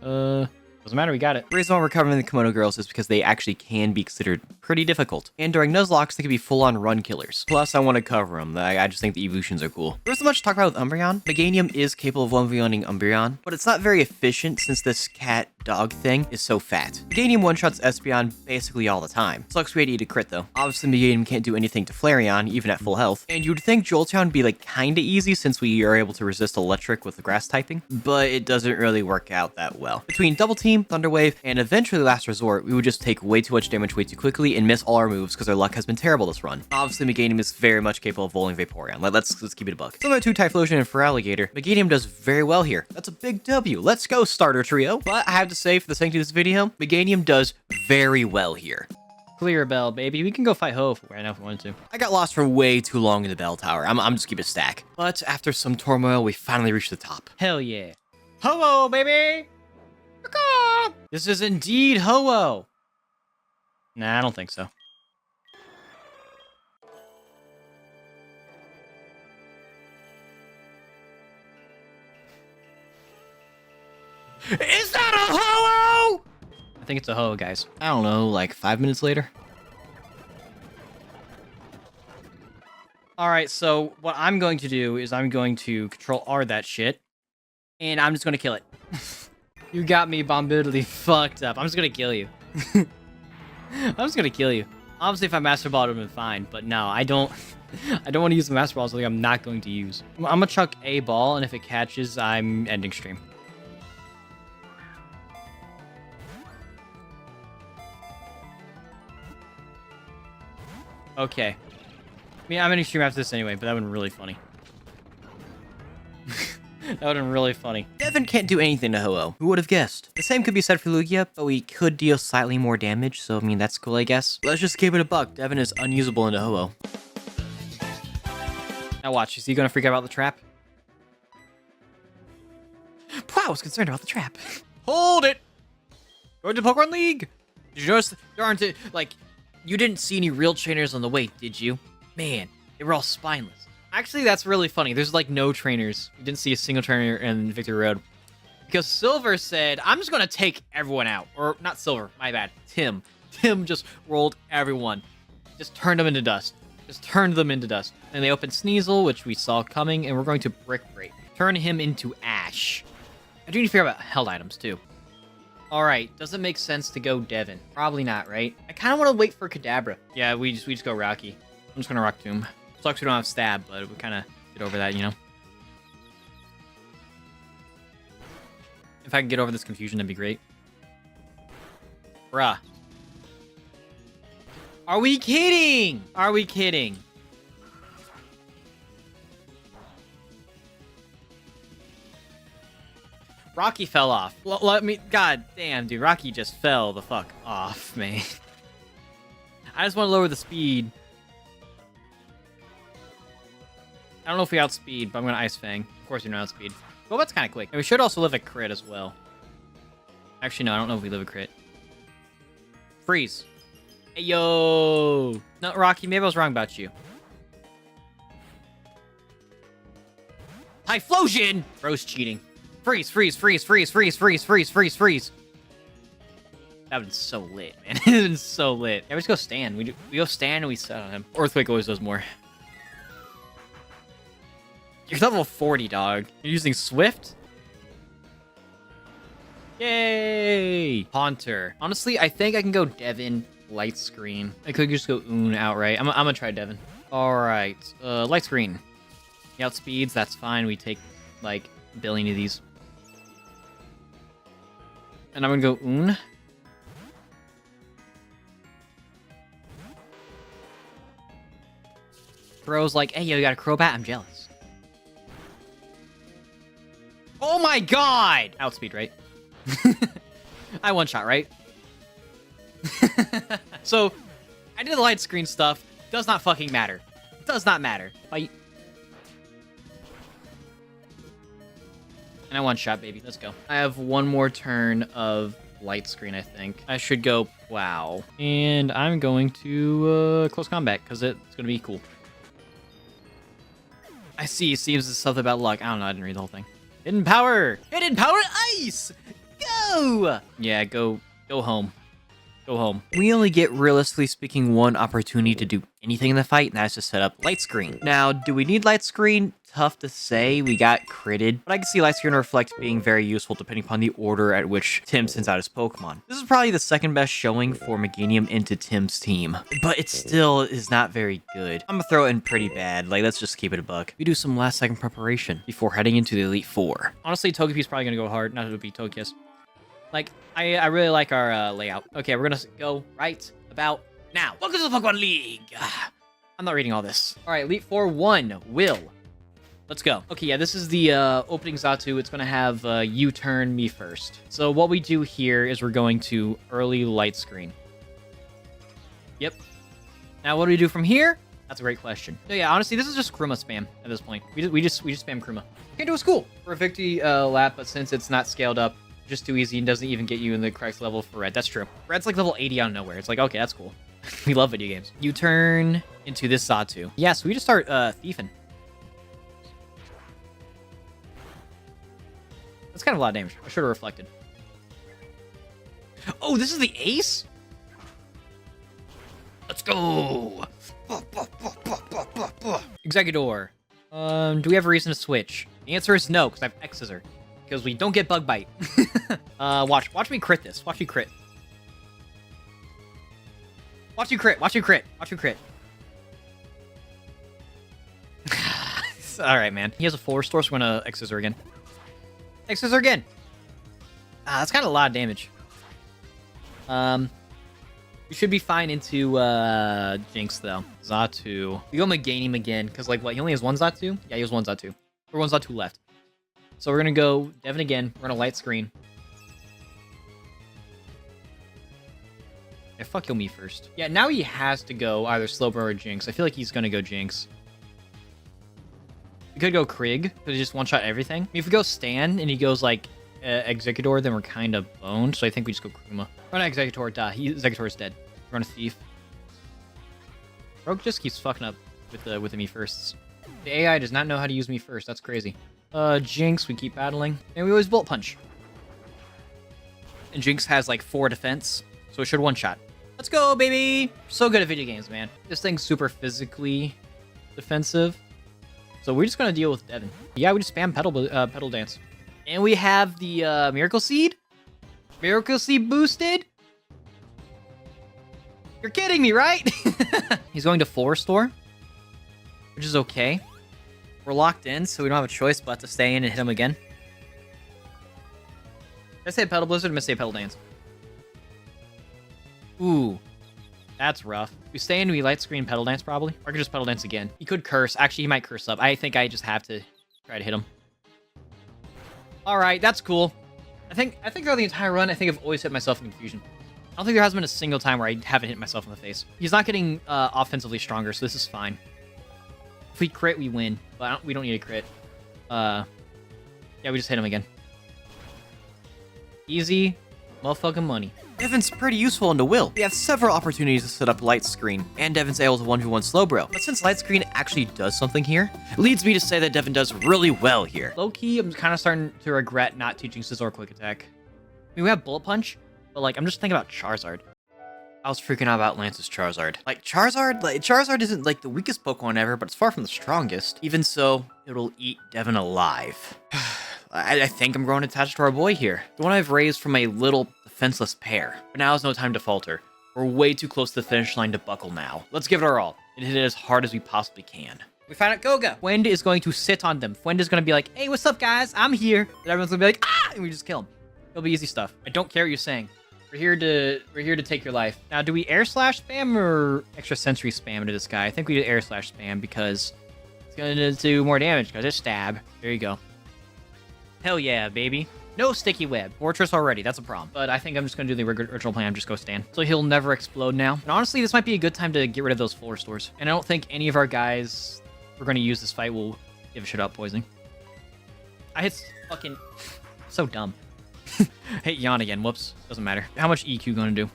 doesn't matter, we got it. The reason why we're covering the Kimono girls is because they actually can be considered pretty difficult. And during Nuzlocke, they can be full-on run killers. Plus, I want to cover them. I just think the evolutions are cool. There's so much to talk about with Umbreon. Meganium is capable of 1v1ing Umbreon, but it's not very efficient since this cat dog thing is so fat. Meganium one-shots Espeon basically all the time. Sucks we had to eat a crit though. Obviously Meganium can't do anything to Flareon, even at full health. And you'd think Jolteon would be like kinda easy since we are able to resist electric with the grass typing, but it doesn't really work out that well. Between Double Team, Thunder Wave, and eventually Last Resort, we would just take way too much damage way too quickly and miss all our moves because our luck has been terrible this run. Obviously Meganium is very much capable of Voling Vaporeon. Let's keep it a buck. Similar to Typhlosion and Feraligatr, Meganium does very well here. That's a big W. Let's go, starter trio. But I have to say, for the sake of this video, Meganium does very well here. Clear bell, baby. We can go fight Ho right now if we wanted to. I got lost for way too long in the bell tower. I'm just keeping a stack. But after some turmoil, we finally reached the top. Hell yeah. Ho-Oh, baby! Caw. This is indeed Ho-Oh. Nah, I don't think so. Is that a Ho-Oh? I think it's a Ho, guys. I don't know, like 5 minutes later? Alright, so what I'm going to do is I'm going to Control R that shit. And I'm just going to kill it. You got me bombidly fucked up. I'm just going to kill you. I'm just going to kill you. Obviously, if I Master Ball, it would have been fine. But no, I don't want to use the Master Ball, so I'm not going to use. I'm going to chuck a ball, and if it catches, I'm ending stream. Okay. I mean, I'm ending stream after this anyway, but that would have been really funny. That would have been really funny. Devin can't do anything to Ho-Oh. Who would have guessed? The same could be said for Lugia, but we could deal slightly more damage, so I mean, that's cool, I guess. Let's just keep it a buck. Devin is unusable into Ho-Oh. Now watch, is he gonna freak out about the trap? Wow, I was concerned about the trap. Hold it! Go to Pokemon League! Did you notice there aren't, like, you didn't see any real trainers on the way, did you? Man, they were all spineless. Actually, that's really funny. There's like no trainers. You didn't see a single trainer in Victory Road. Because Silver said, I'm just going to take everyone out. Or, not Silver, my bad. Tim. Tim just rolled everyone. Just turned them into dust. Just turned them into dust. And they opened Sneasel, which we saw coming, and we're going to Brick Break. Turn him into Ash. I do need to figure out held items, too. Alright, does it make sense to go Devin? Probably not, right? I kind of want to wait for Kadabra. Yeah, we just go Rocky. I'm just going to Rock Tomb. Sucks we don't have Stab, but we kind of get over that, you know? If I can get over this confusion, that'd be great. Bruh. Are we kidding? Are we kidding? Rocky fell off. Let me... God damn, dude. Rocky just fell the fuck off, man. I just want to lower the speed. I don't know if we outspeed, but I'm going to Ice Fang. Of course, we don't outspeed. Well, that's kind of quick. And we should also live a crit as well. Actually, no, I don't know if we live a crit. Freeze. Hey, yo. No, Rocky, maybe I was wrong about you. Typhlosion! Bro's cheating. Freeze, freeze, freeze, freeze, freeze, freeze, freeze, freeze, freeze. That would been so lit, man. It would been so lit. Yeah, we just go stand. We go stand and we set on him. Earthquake always does more. You're level 40, dog. You're using Swift? Yay! Haunter. Honestly, I think I can go Devin, Light Screen. I could just go Oon outright. I'm gonna try Devin. Alright. Light Screen. He outspeeds, that's fine. We take, like, a billion of these. And I'm gonna go Oon. Bro's like, hey, yo, you got a Crobat? I'm jealous. Oh my god! Outspeed, right? I one-shot, right? So, I did the light screen stuff. Does not fucking matter. Does not matter. Fight. And I one-shot, baby. Let's go. I have one more turn of light screen, I think. I should go wow. And I'm going to close combat, because it's going to be cool. I see. It seems it's something about luck. I don't know. I didn't read the whole thing. Hidden power! Hidden power ice! Go! Yeah, go home. Go home. We only get, realistically speaking, one opportunity to do anything in the fight, and that's to set up light screen. Now, do we need light screen? Tough to say. We got critted, but I can see light screen reflect being very useful depending upon the order at which Tim sends out his Pokemon. This is probably the second best showing for Meganium into Tim's team, but it still is not very good. I'm gonna throw it in pretty bad. Like, let's just keep it a buck. We do some last second preparation before heading into the Elite Four. Honestly, Togepi's probably gonna go hard. Not to be Togekiss. Like, I really like our layout. Okay, we're gonna go right about now. Welcome to the Pokemon League. I'm not reading all this. All right, Elite Four 1, Will. Let's go. Okay, yeah, this is the opening Xatu. It's going to have U-turn me first. So what we do here is we're going to early light screen. Yep. Now what do we do from here? That's a great question. So yeah, honestly, this is just Kruma spam at this point. We just spam Kruma. Can't do a school for a victory lap, but since it's not scaled up, just too easy and doesn't even get you in the correct level for red. That's true. Red's like level 80 out of nowhere. It's like, okay, that's cool. We love video games. U-turn into this Xatu. Yeah, so we just start thiefing. That's kind of a lot of damage. I should have reflected. Oh, this is the ace? Let's go! Executor. Do we have a reason to switch? The answer is no, because I have X-Scissor. Because we don't get Bug Bite. Watch me crit this. Watch me crit. Watch you crit. Watch you crit. Watch you crit. Alright, man. He has a 4-star, so we're gonna X-Scissor again. X-Scissor again. That's kind of a lot of damage. We should be fine into Jinx, though. Xatu. We go Meganium again, because, like, what? He only has one Xatu? Yeah, he has one Xatu. Or one Xatu left. So we're going to go Devin again. We're going to light screen. Yeah, fuck heal me first. Yeah, now he has to go either Slowbro or Jinx. I feel like he's going to go Jinx. We could go Krieg, because he just one-shot everything. I mean, if we go Stan and he goes, like, Executor, then we're kind of boned. So I think we just go Kruma. Run Executor, Executor's dead. Run a Thief. Rogue just keeps fucking up with the me firsts. The AI does not know how to use me first. That's crazy. Jinx, we keep battling. And we always Bullet Punch. And Jinx has, like, 4 defense. So it should one-shot. Let's go, baby! So good at video games, man. This thing's super physically defensive. So we're just gonna deal with Devin. Yeah, we just spam Petal Dance. And we have the Miracle Seed. Miracle Seed boosted. You're kidding me, right? He's going to 4-store, which is okay. We're locked in, so we don't have a choice but to stay in and hit him again. Did I say Petal Blizzard or did I say Petal Dance? Ooh. That's rough. We stay in, we light screen Petal Dance probably. Or I could just Petal Dance again. He could curse. Actually, he might curse up. I think I just have to try to hit him. Alright, that's cool. I think throughout the entire run, I think I've always hit myself in confusion. I don't think there has been a single time where I haven't hit myself in the face. He's not getting offensively stronger, so this is fine. If we crit, we win. But we don't need a crit. Yeah, we just hit him again. Easy motherfucking money. Devin's pretty useful into Will. We have several opportunities to set up light screen, and Devin's able to 1v1 Slowbro. But since light screen actually does something here, it leads me to say that Devin does really well here. Low-key, I'm kind of starting to regret not teaching Scizor Quick Attack. I mean, we have Bullet Punch, but, like, I'm just thinking about Charizard. I was freaking out about Lance's Charizard. Charizard isn't, like, the weakest Pokemon ever, but it's far from the strongest. Even so, it'll eat Devin alive. I think I'm growing attached to our boy here. The one I've raised from a little defenseless pair. But now is no time to falter. We're way too close to the finish line to buckle now. Let's give it our all and hit it as hard as we possibly can. We found out Goga. Fwend is going to sit on them. Fwend is going to be like, hey, what's up, guys? I'm here. And everyone's going to be like, ah! And we just kill him. It'll be easy stuff. I don't care what you're saying. We're here to take your life. Now, do we air slash spam or extra sensory spam into this guy? I think we did air slash spam because it's going to do more damage because it's stab. There you go. Hell yeah, baby. No sticky web. Fortress already. That's a problem. But I think I'm just going to do the original plan. Just go stand. So he'll never explode now. And honestly, this might be a good time to get rid of those 4-stores. And I don't think any of our guys we're going to use this fight will give a shit about poisoning. I hit fucking... so dumb. Hit Yawn again. Whoops. Doesn't matter. How much EQ going to do?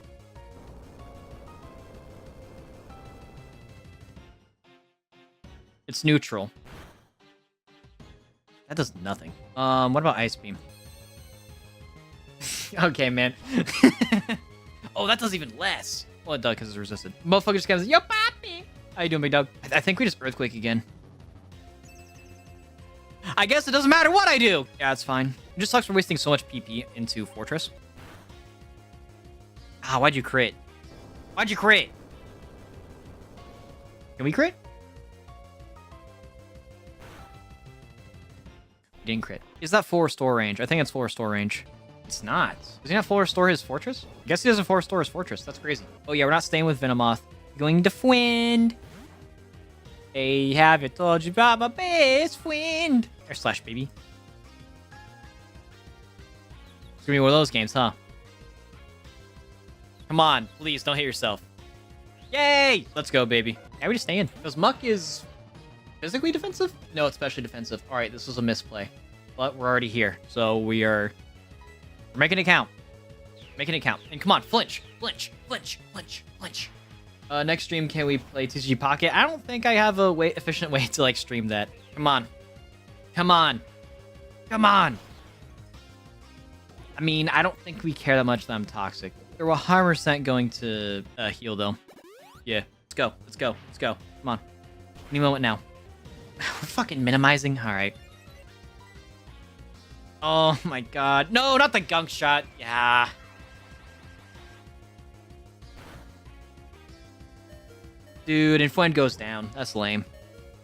It's neutral. That does nothing. What about Ice Beam? Okay, man. Oh, that does even less. Well, it does because it's resisted. Motherfucker just comes, yo, papi. How you doing, big dog? I think we just Earthquake again. I guess it doesn't matter what I do. Yeah, it's fine. It just sucks for wasting so much PP into Fortress. Ah, why'd you crit? Why'd you crit? Can we crit? We didn't crit. Is that full restore range? I think it's full restore range. It's not. Does he not full restore his Fortress? I guess he doesn't full restore his Fortress. That's crazy. Oh yeah, we're not staying with Venomoth. Going to Fwind. Hey, have you told you about my best friend? Air slash, baby. It's gonna be one of those games, huh? Come on, please don't hit yourself. Yay! Let's go, baby. Yeah, we just stay in. Because Muck is physically defensive? No, it's specially defensive. All right, this was a misplay. But we're already here. So we're making it count. Making it count. And come on, flinch. Flinch. Flinch. Flinch. Flinch. Next stream, can we play TCG Pocket? I don't think I have a efficient way to, like, stream that. Come on. Come on. Come on. I mean, I don't think we care that much that I'm toxic. They're 100% going to heal, though. Yeah. Let's go. Let's go. Let's go. Come on. Any moment now. We're fucking minimizing. All right. Oh, my God. No, not the gunk shot. Yeah. Dude, and Fwen goes down. That's lame.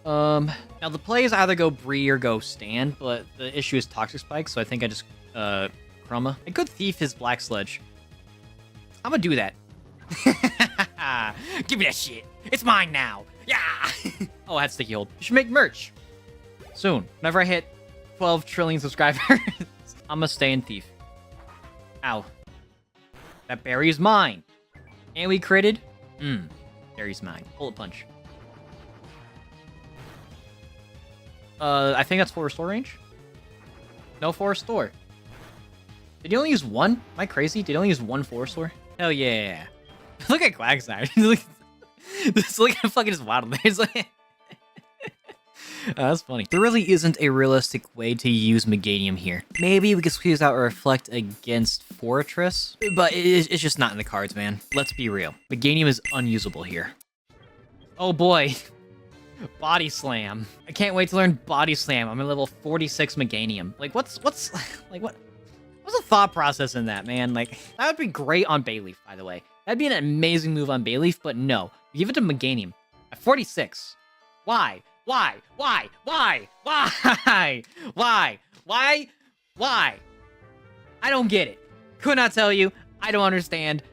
Now the plays either go Bree or go Stand, but the issue is Toxic Spike, so I think I just, Chroma. I could Thief his Black Sledge. I'm gonna do that. Give me that shit. It's mine now. Yeah! Oh, I had Sticky Hold. You should make merch. Soon. Whenever I hit 12 trillion subscribers, I'm gonna stay in Thief. Ow. That berry is mine. And we critted. Berry's mine. Bullet punch. I think that's full restore range. No full restore. Did he only use one? Am I crazy? Did he only use one full restore? Hell yeah. Look at Quagsire. Look at fucking just waddle there. It's like... that's funny. There really isn't a realistic way to use Meganium here. Maybe we could squeeze out a Reflect against Fortress, but it's just not in the cards, man. Let's be real. Meganium is unusable here. Oh boy. Body Slam. I can't wait to learn Body Slam. I'm at level 46 Meganium. Like, what's the thought process in that, man? Like, that would be great on Bayleef, by the way. That'd be an amazing move on Bayleef, but no. Give it to Meganium. At 46. Why? Why? Why? Why? Why? Why? Why? Why? I don't get it. Could not tell you. I don't understand.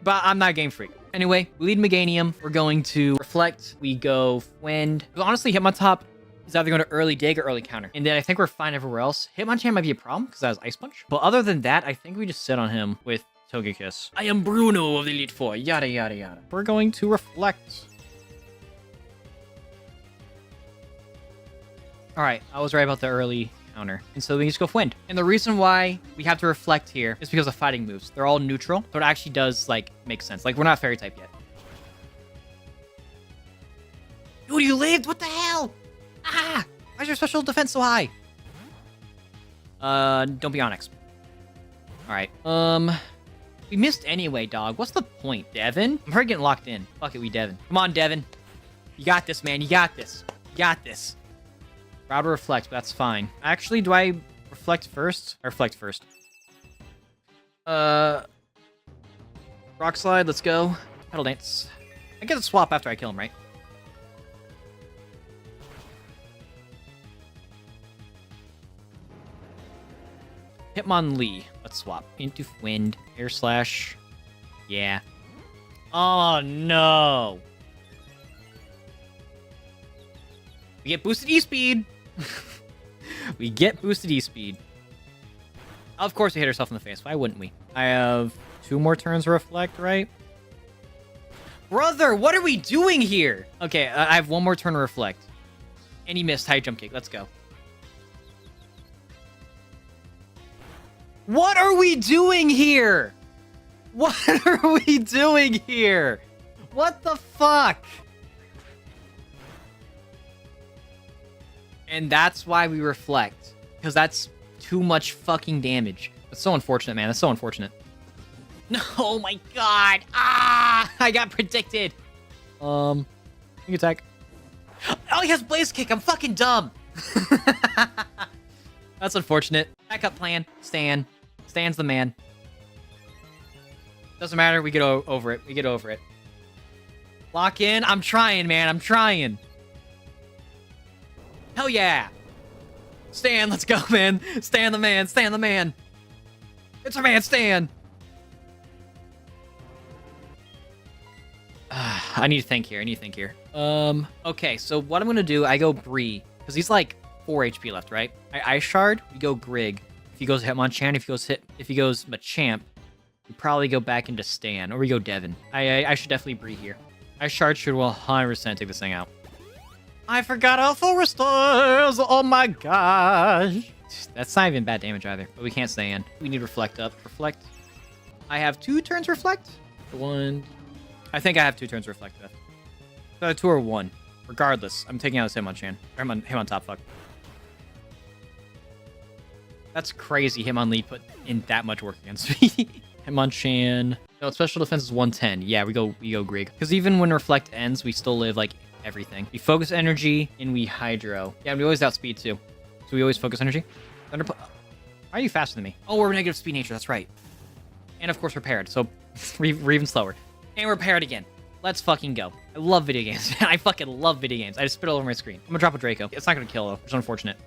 But I'm not a game freak. Anyway, we lead Meganium. We're going to Reflect. We go Wind. Honestly, Hitmontop is either going to early dig or early counter. And then I think we're fine everywhere else. Hitmonchan might be a problem because that has Ice Punch. But other than that, I think we just sit on him with Togekiss. I am Bruno of the Elite Four. Yada, yada, yada. We're going to Reflect. All right, I was right about the early counter. And so we just go Wind. And the reason why we have to Reflect here is because of fighting moves. They're all neutral, so it actually does, like, make sense. Like, we're not Fairy type yet. Dude, you lived? What the hell? Ah! Why is your special defense so high? Don't be Onyx. All right. We missed anyway, dog. What's the point? Devin? I'm already getting locked in. Fuck it, we Devin. Come on, Devin. You got this, man. You got this. You got this. Proud to Reflect, but that's fine. Actually, do I Reflect first? I Reflect first. Rock Slide, let's go. Petal Dance. I get a swap after I kill him, right? Hitmonlee. Let's swap. Into Wind. Air Slash. Yeah. Oh, no. We get boosted E-Speed. We get boosted E-Speed. Of course we hit ourselves in the face. Why wouldn't we? I have 2 more turns to Reflect, right? Brother, what are we doing here? Okay, I have 1 more turn to Reflect. And he missed. High jump kick. Let's go. What are we doing here? What are we doing here? What the fuck? And that's why we Reflect. Because that's too much fucking damage. That's so unfortunate, man. That's so unfortunate. No, oh my god. Ah, I got predicted. You attack. Oh, he has Blaze Kick. I'm fucking dumb. That's unfortunate. Backup plan. Stan. Stan's the man. Doesn't matter. We get over it. We get over it. Lock in. I'm trying, man. I'm trying. Hell yeah. Stan, let's go, man. Stan the man. Stan the man. It's our man, Stan. I need to think here. Okay, so what I'm gonna do, I go Bree, because he's like 4 HP left, right? I Ice Shard, we go Grig. If he goes Hitmonchan, if he goes Machamp, we probably go back into Stan, or we go Devin. I should definitely Bree here. Ice Shard should 100% take this thing out. I forgot how full restores. Oh my gosh. That's not even bad damage either, but we can't stay in. We need Reflect up. Reflect. I have 2 turns Reflect. One. I think I have 2 turns Reflect left. So 2 or 1. Regardless, I'm taking out this Hitmonchan. Or him on top, fuck. That's crazy Hitmonlee put in that much work against me. Hitmonchan. No, special defense is 110. Yeah, we go Grig. Because even when Reflect ends, we still live like everything. We focus energy and we Hydro. Yeah, we always outspeed too. So we always focus energy. Why are you faster than me? Oh, we're negative speed nature. That's right. And of course, we're paired. So we're even slower. And we're paired again. Let's fucking go. I love video games. I fucking love video games. I just spit all over my screen. I'm gonna drop a Draco. It's not gonna kill though, which is unfortunate.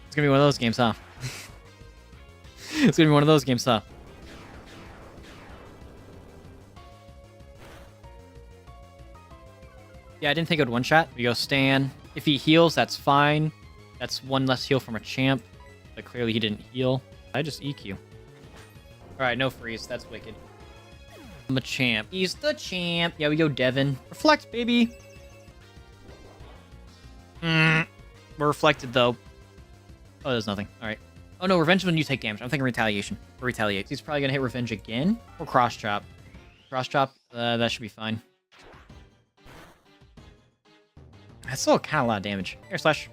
It's gonna be one of those games, huh? It's gonna be one of those games, huh? Yeah, I didn't think it would one-shot. We go Stan. If he heals, that's fine. That's 1 less heal from a champ. But clearly he didn't heal. I just EQ. Alright, no freeze. That's wicked. I'm a champ. He's the champ. Yeah, we go Devin. Reflect, baby. We're reflected, though. Oh, there's nothing. Alright. Oh, no, Revenge is when you take damage. I'm thinking Retaliation. Or Retaliate. He's probably gonna hit Revenge again. Or Cross Chop. Cross Chop, that should be fine. That's still kind of a lot of damage. Air Slash.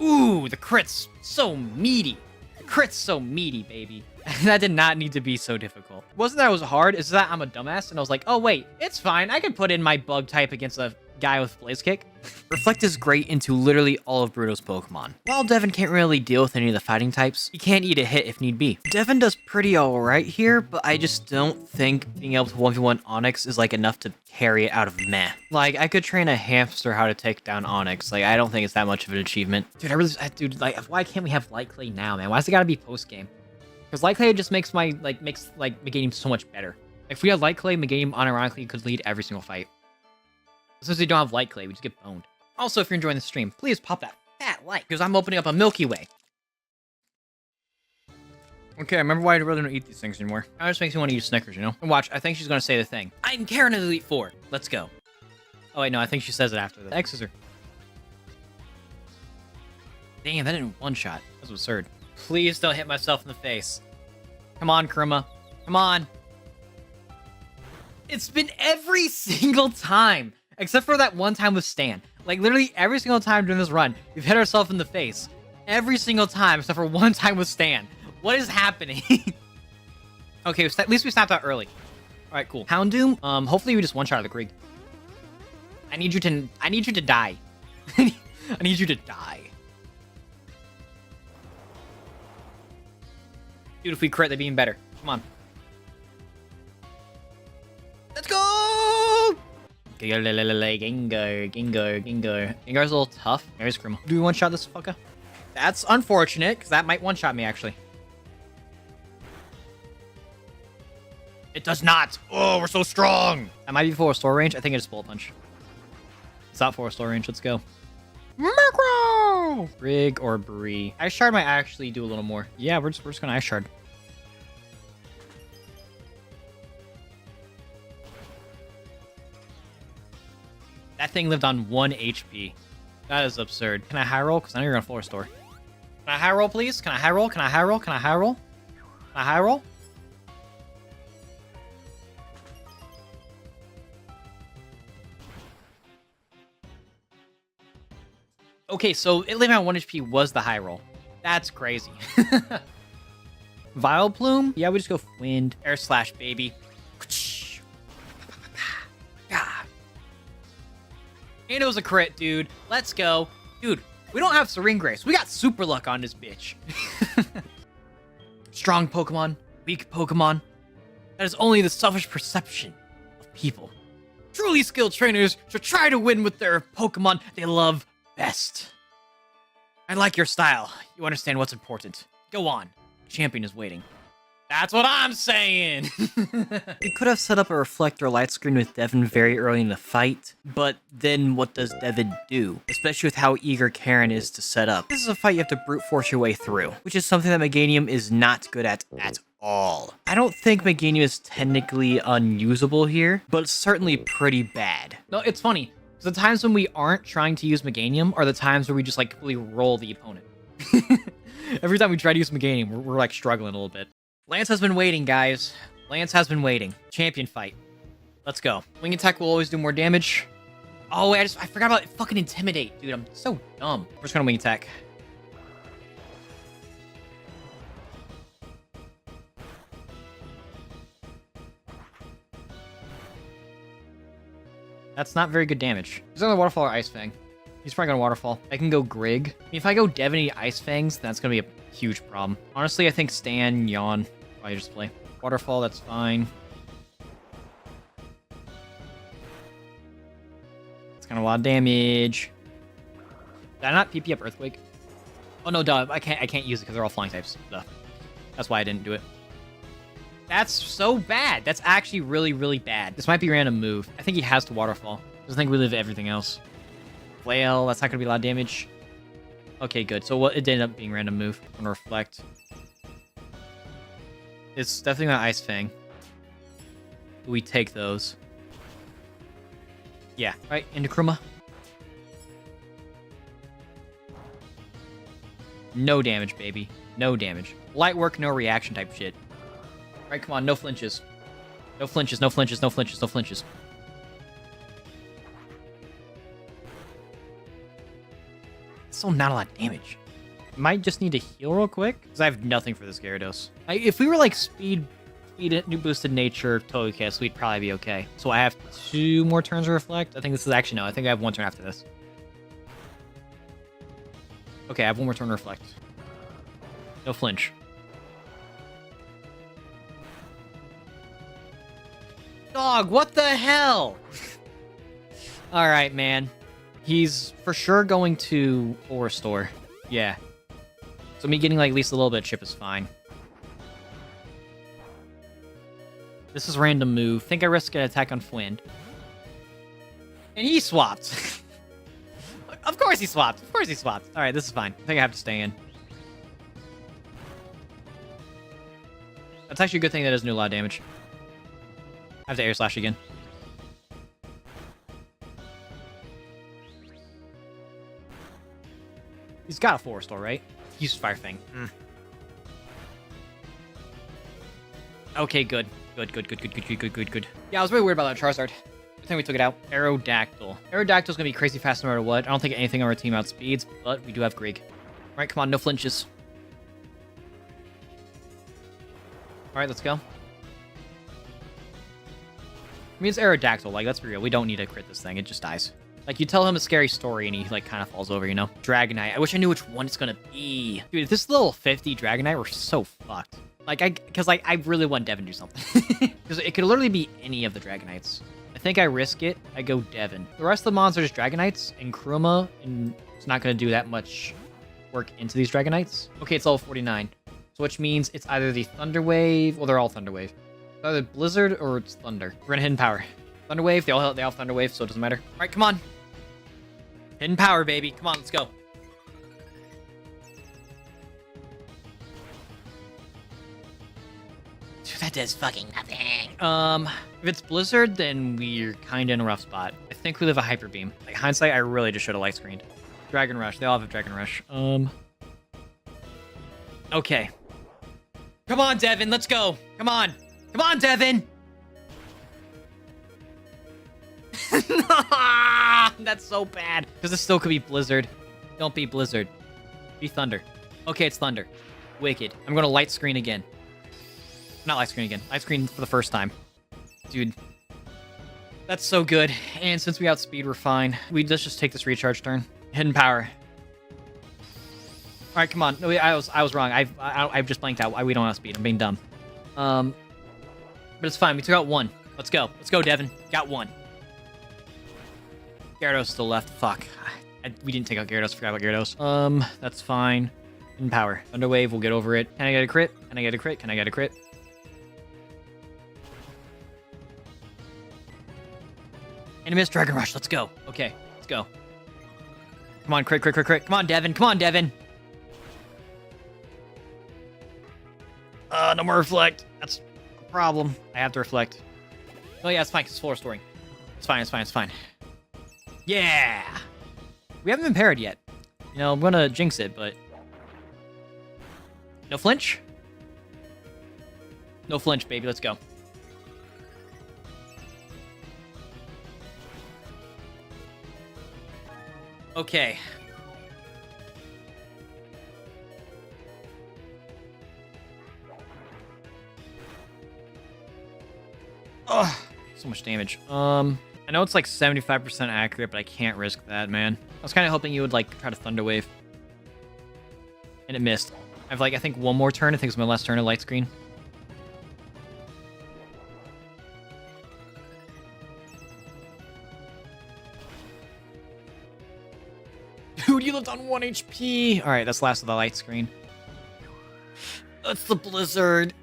Ooh, the crit's so meaty. The crit's so meaty, baby. That did not need to be so difficult. Wasn't that it was hard? It's that I'm a dumbass, and I was like, oh wait, it's fine. I can put in my bug type against a guy with Blaze Kick. Reflect is great into literally all of Bruto's Pokemon. While Devin can't really deal with any of the fighting types, he can eat a hit if need be. Devin does pretty alright here, but I just don't think being able to 1v1 Onix is like enough to carry it out of meh. Like, I could train a hamster how to take down Onix. Like, I don't think it's that much of an achievement. Dude, like, why can't we have Light Clay now, man? Why's it gotta be post-game? Because Light Clay just makes Meganium so much better. If we had Light Clay, Meganium unironically could lead every single fight. Since we don't have Light Clay, we just get boned. Also, if you're enjoying the stream, please pop that fat like, because I'm opening up a Milky Way. Okay, I remember why I really don't eat these things anymore. It just makes me want to eat Snickers, you know? And watch, I think she's going to say the thing. I'm Karen of Elite Four. Let's go. Oh, wait, no, I think she says it after the X scissor. Damn, that didn't one-shot. That's absurd. Please don't hit myself in the face. Come on, Kuruma. Come on. It's been every single time. Except for that one time with Stan. Like, literally every single time during this run, we've hit ourselves in the face. Every single time, except for one time with Stan. What is happening? Okay, at least we snapped out early. Alright, cool. Houndoom, hopefully we just one-shot the Grig. I need you to die. I need you to die. Dude, if we crit, that'd be even better. Come on. Let's go! Gengar. Gengar's a little tough. There's Grima. Do we one-shot this fucker? That's unfortunate, because that might one-shot me, actually. It does not! Oh, we're so strong! That might be full restore range. I think it's Bullet Punch. It's not full restore range. Let's go. Macro! Rig or Bree. Ice Shard might actually do a little more. Yeah, we're just gonna Ice Shard. That thing lived on 1 HP. That is absurd. Can I high roll? Because I know you're gonna full restore. Can I high roll, please? Can I high roll? Can I high roll? Can I high roll? Can I high roll? Okay, so it living on 1 HP was the high roll. That's crazy. Vileplume? Yeah, we just go Wind. Air Slash, baby. And it was a crit, dude. Let's go. Dude, we don't have Serene Grace. We got Super Luck on this bitch. Strong Pokemon, weak Pokemon. That is only the selfish perception of people. Truly skilled trainers should try to win with their Pokemon they love best. I like your style. You understand what's important. Go on. Champion is waiting. That's what I'm saying. We could have set up a reflector light screen with Devin very early in the fight, but then what does Devin do? Especially with how eager Karen is to set up. This is a fight you have to brute force your way through, which is something that Meganium is not good at all. I don't think Meganium is technically unusable here, but it's certainly pretty bad. No, it's funny. The times when we aren't trying to use Meganium are the times where we just like completely roll the opponent. Every time we try to use Meganium, we're like struggling a little bit. Lance has been waiting, guys. Lance has been waiting. Champion fight. Let's go. Wing attack will always do more damage. Oh, wait, I forgot about fucking Intimidate. Dude, I'm so dumb. We're just gonna wing attack. That's not very good damage. He's on the Waterfall or Ice Fang. He's probably gonna Waterfall. I can go Grig. I mean, if I go Devony Ice Fangs, that's gonna be a huge problem. Honestly, I think Stan, Yawn, probably just play. Waterfall, that's fine. It's kind of a lot of damage. Did I not PP up Earthquake? Oh no, duh. I can't use it because they're all flying types. Duh. That's why I didn't do it. That's so bad. That's actually really, really bad. This might be a random move. I think he has to Waterfall. I think we live everything else. Flail, that's not going to be a lot of damage. Okay, good. So what it ended up being random move. I'm going to Reflect. It's definitely not Ice Fang. We take those. Yeah, right, into Kruma. No damage, baby. No damage. Light work, no reaction type shit. Right, come on, no flinches. No flinches, no flinches, no flinches, no flinches. Still not a lot of damage. Might just need to heal real quick, because I have nothing for this Gyarados. If we were like speed new boosted nature Togekiss, we'd probably be okay. So I have 2 more turns to Reflect. I think this is actually, no, I think I have 1 turn after this. Okay, I have 1 more turn to Reflect. No flinch. Dog, what the hell? Alright, man. He's for sure going to Full Restore. Yeah. So me getting like at least a little bit of chip is fine. This is random move. Think I risk an attack on Fwind. And he swapped. Of course he swapped. Of course he swapped. Alright, this is fine. I think I have to stay in. That's actually a good thing that doesn't do a lot of damage. I have to Air Slash again. He's got a Full Restore, right? Use Fire Fang. Okay, good. Good. Yeah, I was really worried about that Charizard. I think we took it out. Aerodactyl. Aerodactyl's gonna be crazy fast no matter what. I don't think anything on our team outspeeds, but we do have Grig. Alright, come on, no flinches. Alright, let's go. I mean, it's Aerodactyl. Like, let's be real. We don't need to crit this thing. It just dies. Like, you tell him a scary story and he, like, kind of falls over, you know? Dragonite. I wish I knew which one it's gonna be. Dude, if this is level 50 Dragonite, we're so fucked. Like, I really want Devin to do something. Because it could literally be any of the Dragonites. I think I risk it. I go Devin. The rest of the mons are just Dragonites and Kruma, and it's not gonna do that much work into these Dragonites. Okay, it's level 49. So which means it's either the Thunder Wave, well, they're all Thunder Wave. It's either Blizzard or it's Thunder. We're gonna Hidden Power. Thunder Wave, they all have Thunder Wave, so it doesn't matter. All right, come on. Hidden Power, baby. Come on, let's go. Dude, that does fucking nothing. If it's Blizzard, then we're kind of in a rough spot. I think we live a Hyper Beam. Like, hindsight, I really just should have light screened. Dragon Rush. They all have a Dragon Rush. Okay. Come on, Devin. Let's go. Come on. Come on, Devin. That's so bad. Because this still could be Blizzard. Don't be Blizzard. Be Thunder. Okay, it's Thunder. Wicked. I'm going to light screen again. Not light screen again. Light screen for the first time. Dude. That's so good. And since we outspeed, we're fine. Let's just take this recharge turn. Hidden power. All right, come on. No, I was wrong. I've just blanked out. We don't outspeed. I'm being dumb. But it's fine. We took out one. Let's go. Let's go, Devin. Got one. Gyarados still left. Fuck. We didn't take out Gyarados. Forgot about Gyarados. That's fine. In power. Thunderwave. We'll get over it. Can I get a crit? Can I get a crit? Can I get a crit? And a missed Dragon Rush. Let's go. Okay. Let's go. Come on, crit, crit, crit, crit. Come on, Devin. Come on, Devin. No more reflect. That's a problem. I have to reflect. Oh yeah, it's fine. It's full restoring. It's fine. It's fine. It's fine. Yeah. We haven't been paired yet. You know, I'm gonna jinx it, but no flinch. No flinch, baby. Let's go. Okay. Ugh, so much damage. I know it's like 75% accurate, but I can't risk that, man. I was kind of hoping you would like try to Thunder Wave. And it missed. I have like, I think one more turn. I think it's my last turn of light screen. Dude, you lived on 1 HP. All right, that's last of the light screen. That's the blizzard.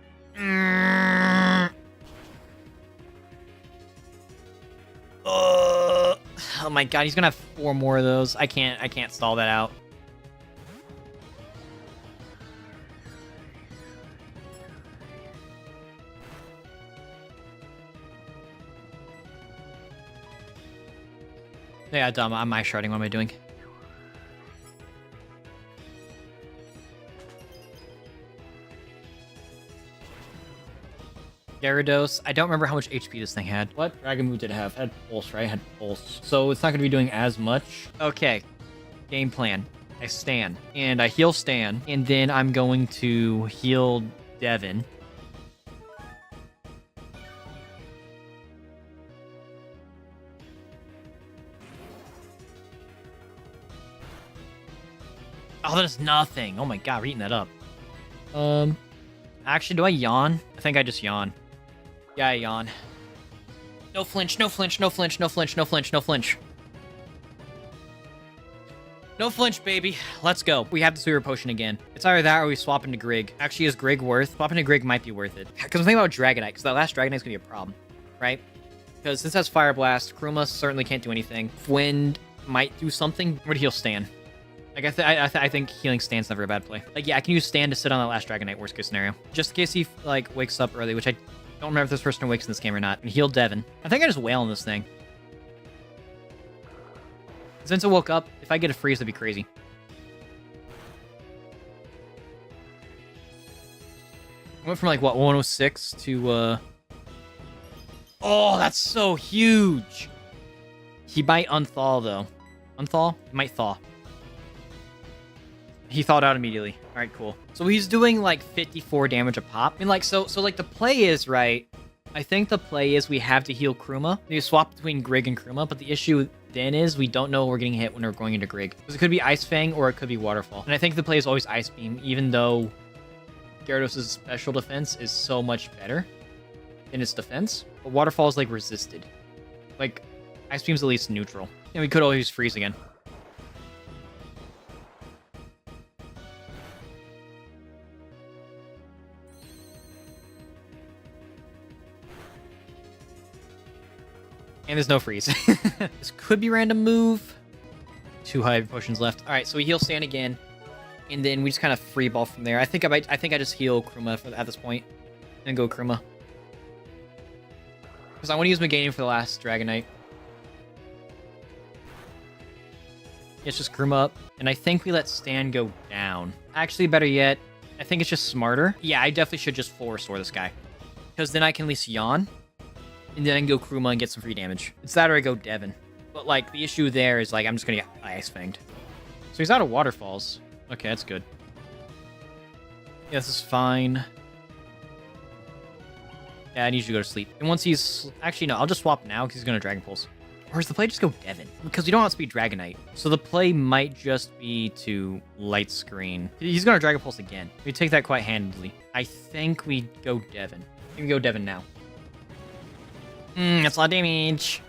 Oh my god, he's gonna have 4 more of those. I can't stall that out. Yeah, dumb. I'm ice sharding. What am I doing? Gyarados. I don't remember how much HP this thing had. What Dragon move did it have? It had Pulse, right? It had Pulse. So it's not going to be doing as much. Okay. Game plan. I Stan. And I heal Stan. And then I'm going to heal Devin. Oh, that is nothing. Oh my god, we're eating that up. Actually, do I yawn? I think I just yawn. Yeah, I yawn. No flinch, no flinch, no flinch, no flinch, no flinch, no flinch. No flinch, baby. Let's go. We have the Super Potion again. It's either that or we swap into Grig. Actually, is Grig worth? Swapping to Grig might be worth it. Because I'm thinking about Dragonite, because that last Dragonite's going to be a problem, right? Because since it has Fire Blast, Kruma certainly can't do anything. Wind might do something. I'm going to heal Stan. Like, I think healing Stan's never a bad play. Like, yeah, I can use Stan to sit on that last Dragonite, worst case scenario. Just in case he, like, wakes up early, which I don't remember if this person wakes in this game or not. And heal Devin. I think I just wail on this thing. Since it woke up, if I get a freeze, that'd be crazy. I went from, like, what, 106 to, Oh, that's so huge! He might unthaw, though. Unthaw? He might thaw. He thawed out immediately. All right, cool. So he's doing like 54 damage a pop. I mean, like, so like the play is right. I think the play is we have to heal Kruma. You swap between Grig and Kruma, but the issue then is we don't know we're getting hit when we're going into Grig. Because it could be Ice Fang or it could be Waterfall. And I think the play is always Ice Beam, even though Gyarados' special defense is so much better than its defense. But Waterfall is like resisted. Like, Ice Beam's at least neutral. And we could always freeze again. And there's no freeze. This could be random move. 2 high potions left. All right, so we heal Stan again, and then we just kind of free ball from there. I think I just heal Kruma at this point, and go Kruma. Because I want to use Meganium for the last Dragonite. It's just Kruma up, and I think we let Stan go down. Actually, better yet, I think it's just smarter. Yeah, I definitely should just full restore this guy, because then I can at least yawn. And then I can go Kruma and get some free damage. It's that or I go Devin. But, like, the issue there is, like, I'm just gonna get Ice Fanged. So he's out of waterfalls. Okay, that's good. Yeah, this is fine. Yeah, I need you to go to sleep. And once he's... Actually, no, I'll just swap now because he's going to Dragon Pulse. Or does the play just go Devin? Because we don't outspeed Dragonite. So the play might just be to Light Screen. He's going to Dragon Pulse again. We take that quite handily. I think we go Devin. I think we go Devin now. That's a lot of damage.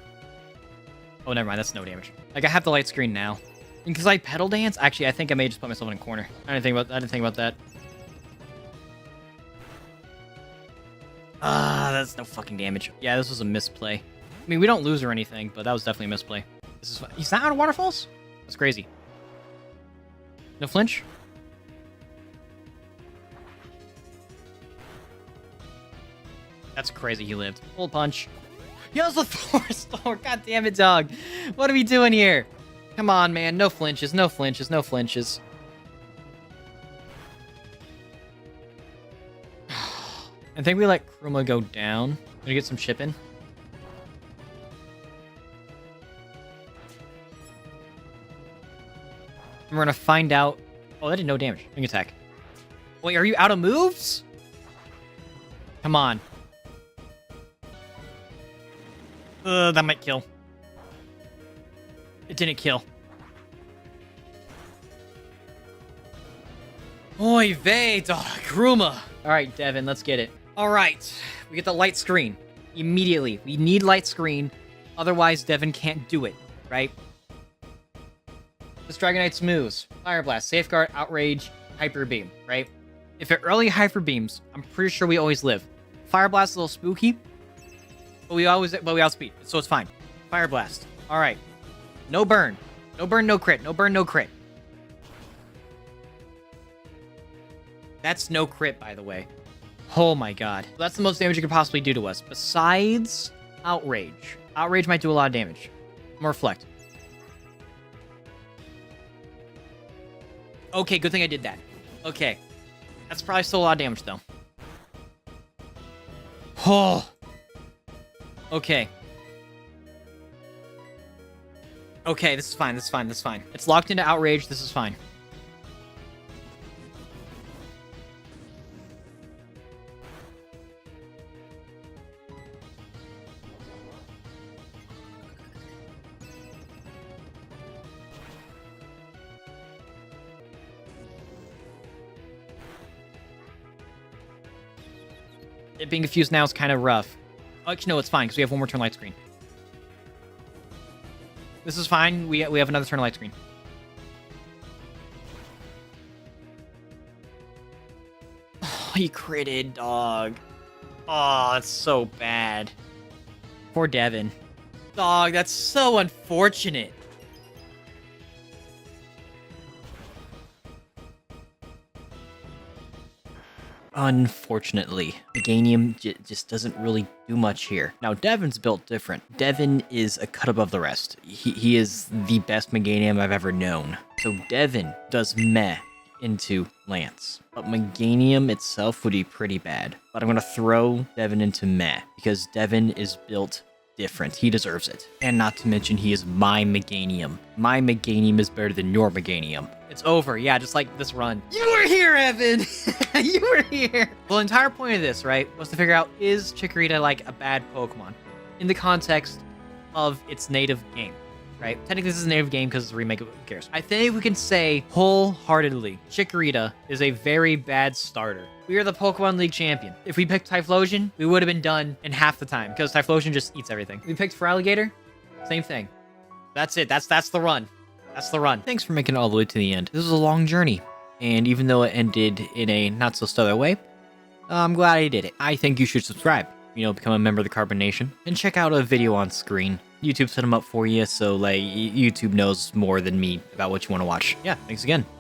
Oh, never mind. That's no damage. Like, I have the Light Screen now. Because I Pedal Dance? Actually, I think I may just put myself in a corner. I didn't think about that. That's no fucking damage. Yeah, this was a misplay. I mean, we don't lose or anything, but that was definitely a misplay. This is... He's not out of waterfalls? That's crazy. No flinch? That's crazy he lived. Full punch. He has the Force Lord. God damn it, dog. What are we doing here? Come on, man. No flinches, no flinches, no flinches. I think we let Kruma go down. Gonna get some chip in. And we're gonna find out... Oh, that did no damage. Wing attack. Wait, are you out of moves? Come on. That might kill. It didn't kill. Oy vey, dog. Kruma. Alright, Devin, let's get it. Alright. We get the light screen. Immediately. We need light screen. Otherwise, Devin can't do it. Right? This Dragonite's moves. Fire Blast, Safeguard, Outrage, Hyper Beam. Right? If it early Hyper Beams, I'm pretty sure we always live. Fire Blast is a little spooky. But we outspeed. So it's fine. Fire Blast. Alright. No burn. No burn, no crit. No burn, no crit. That's no crit, by the way. Oh my god. That's the most damage you could possibly do to us. Besides Outrage. Outrage might do a lot of damage. More Reflect. Okay, good thing I did that. Okay. That's probably still a lot of damage, though. Oh. Okay. Okay, this is fine, this is fine, this is fine. It's locked into Outrage, this is fine. It being confused now is kind of rough. Actually, no, it's fine, because we have one more turn light screen. This is fine. We have another turn light screen. Oh, he critted, dog. Oh, that's so bad. Poor Devin. Dog, that's so unfortunate. Unfortunately, Meganium just doesn't really do much here. Now, Devin's built different. Devin is a cut above the rest. He is the best Meganium I've ever known. So Devin does meh into Lance. But Meganium itself would be pretty bad. But I'm going to throw Devin into meh because Devin is built different. He deserves it. And not to mention, he is my Meganium. My Meganium is better than your Meganium. It's over. Yeah, just like this run. You were here, Evan! You were here! Well, the entire point of this, right, was to figure out, is Chikorita like a bad Pokemon? In the context of its native game, right? Technically, this is a native game because it's a remake of... Who cares? I think we can say wholeheartedly, Chikorita is a very bad starter. We are the Pokemon League champion. If we picked Typhlosion, we would have been done in half the time because Typhlosion just eats everything. We picked Feraligatr, same thing. That's it. That's the run. That's the run. Thanks for making it all the way to the end. This was a long journey, and even though it ended in a not-so-stellar way, I'm glad I did it. I think you should subscribe, become a member of the Carbon Nation, and check out a video on screen. YouTube set them up for you, so, YouTube knows more than me about what you want to watch. Yeah, thanks again.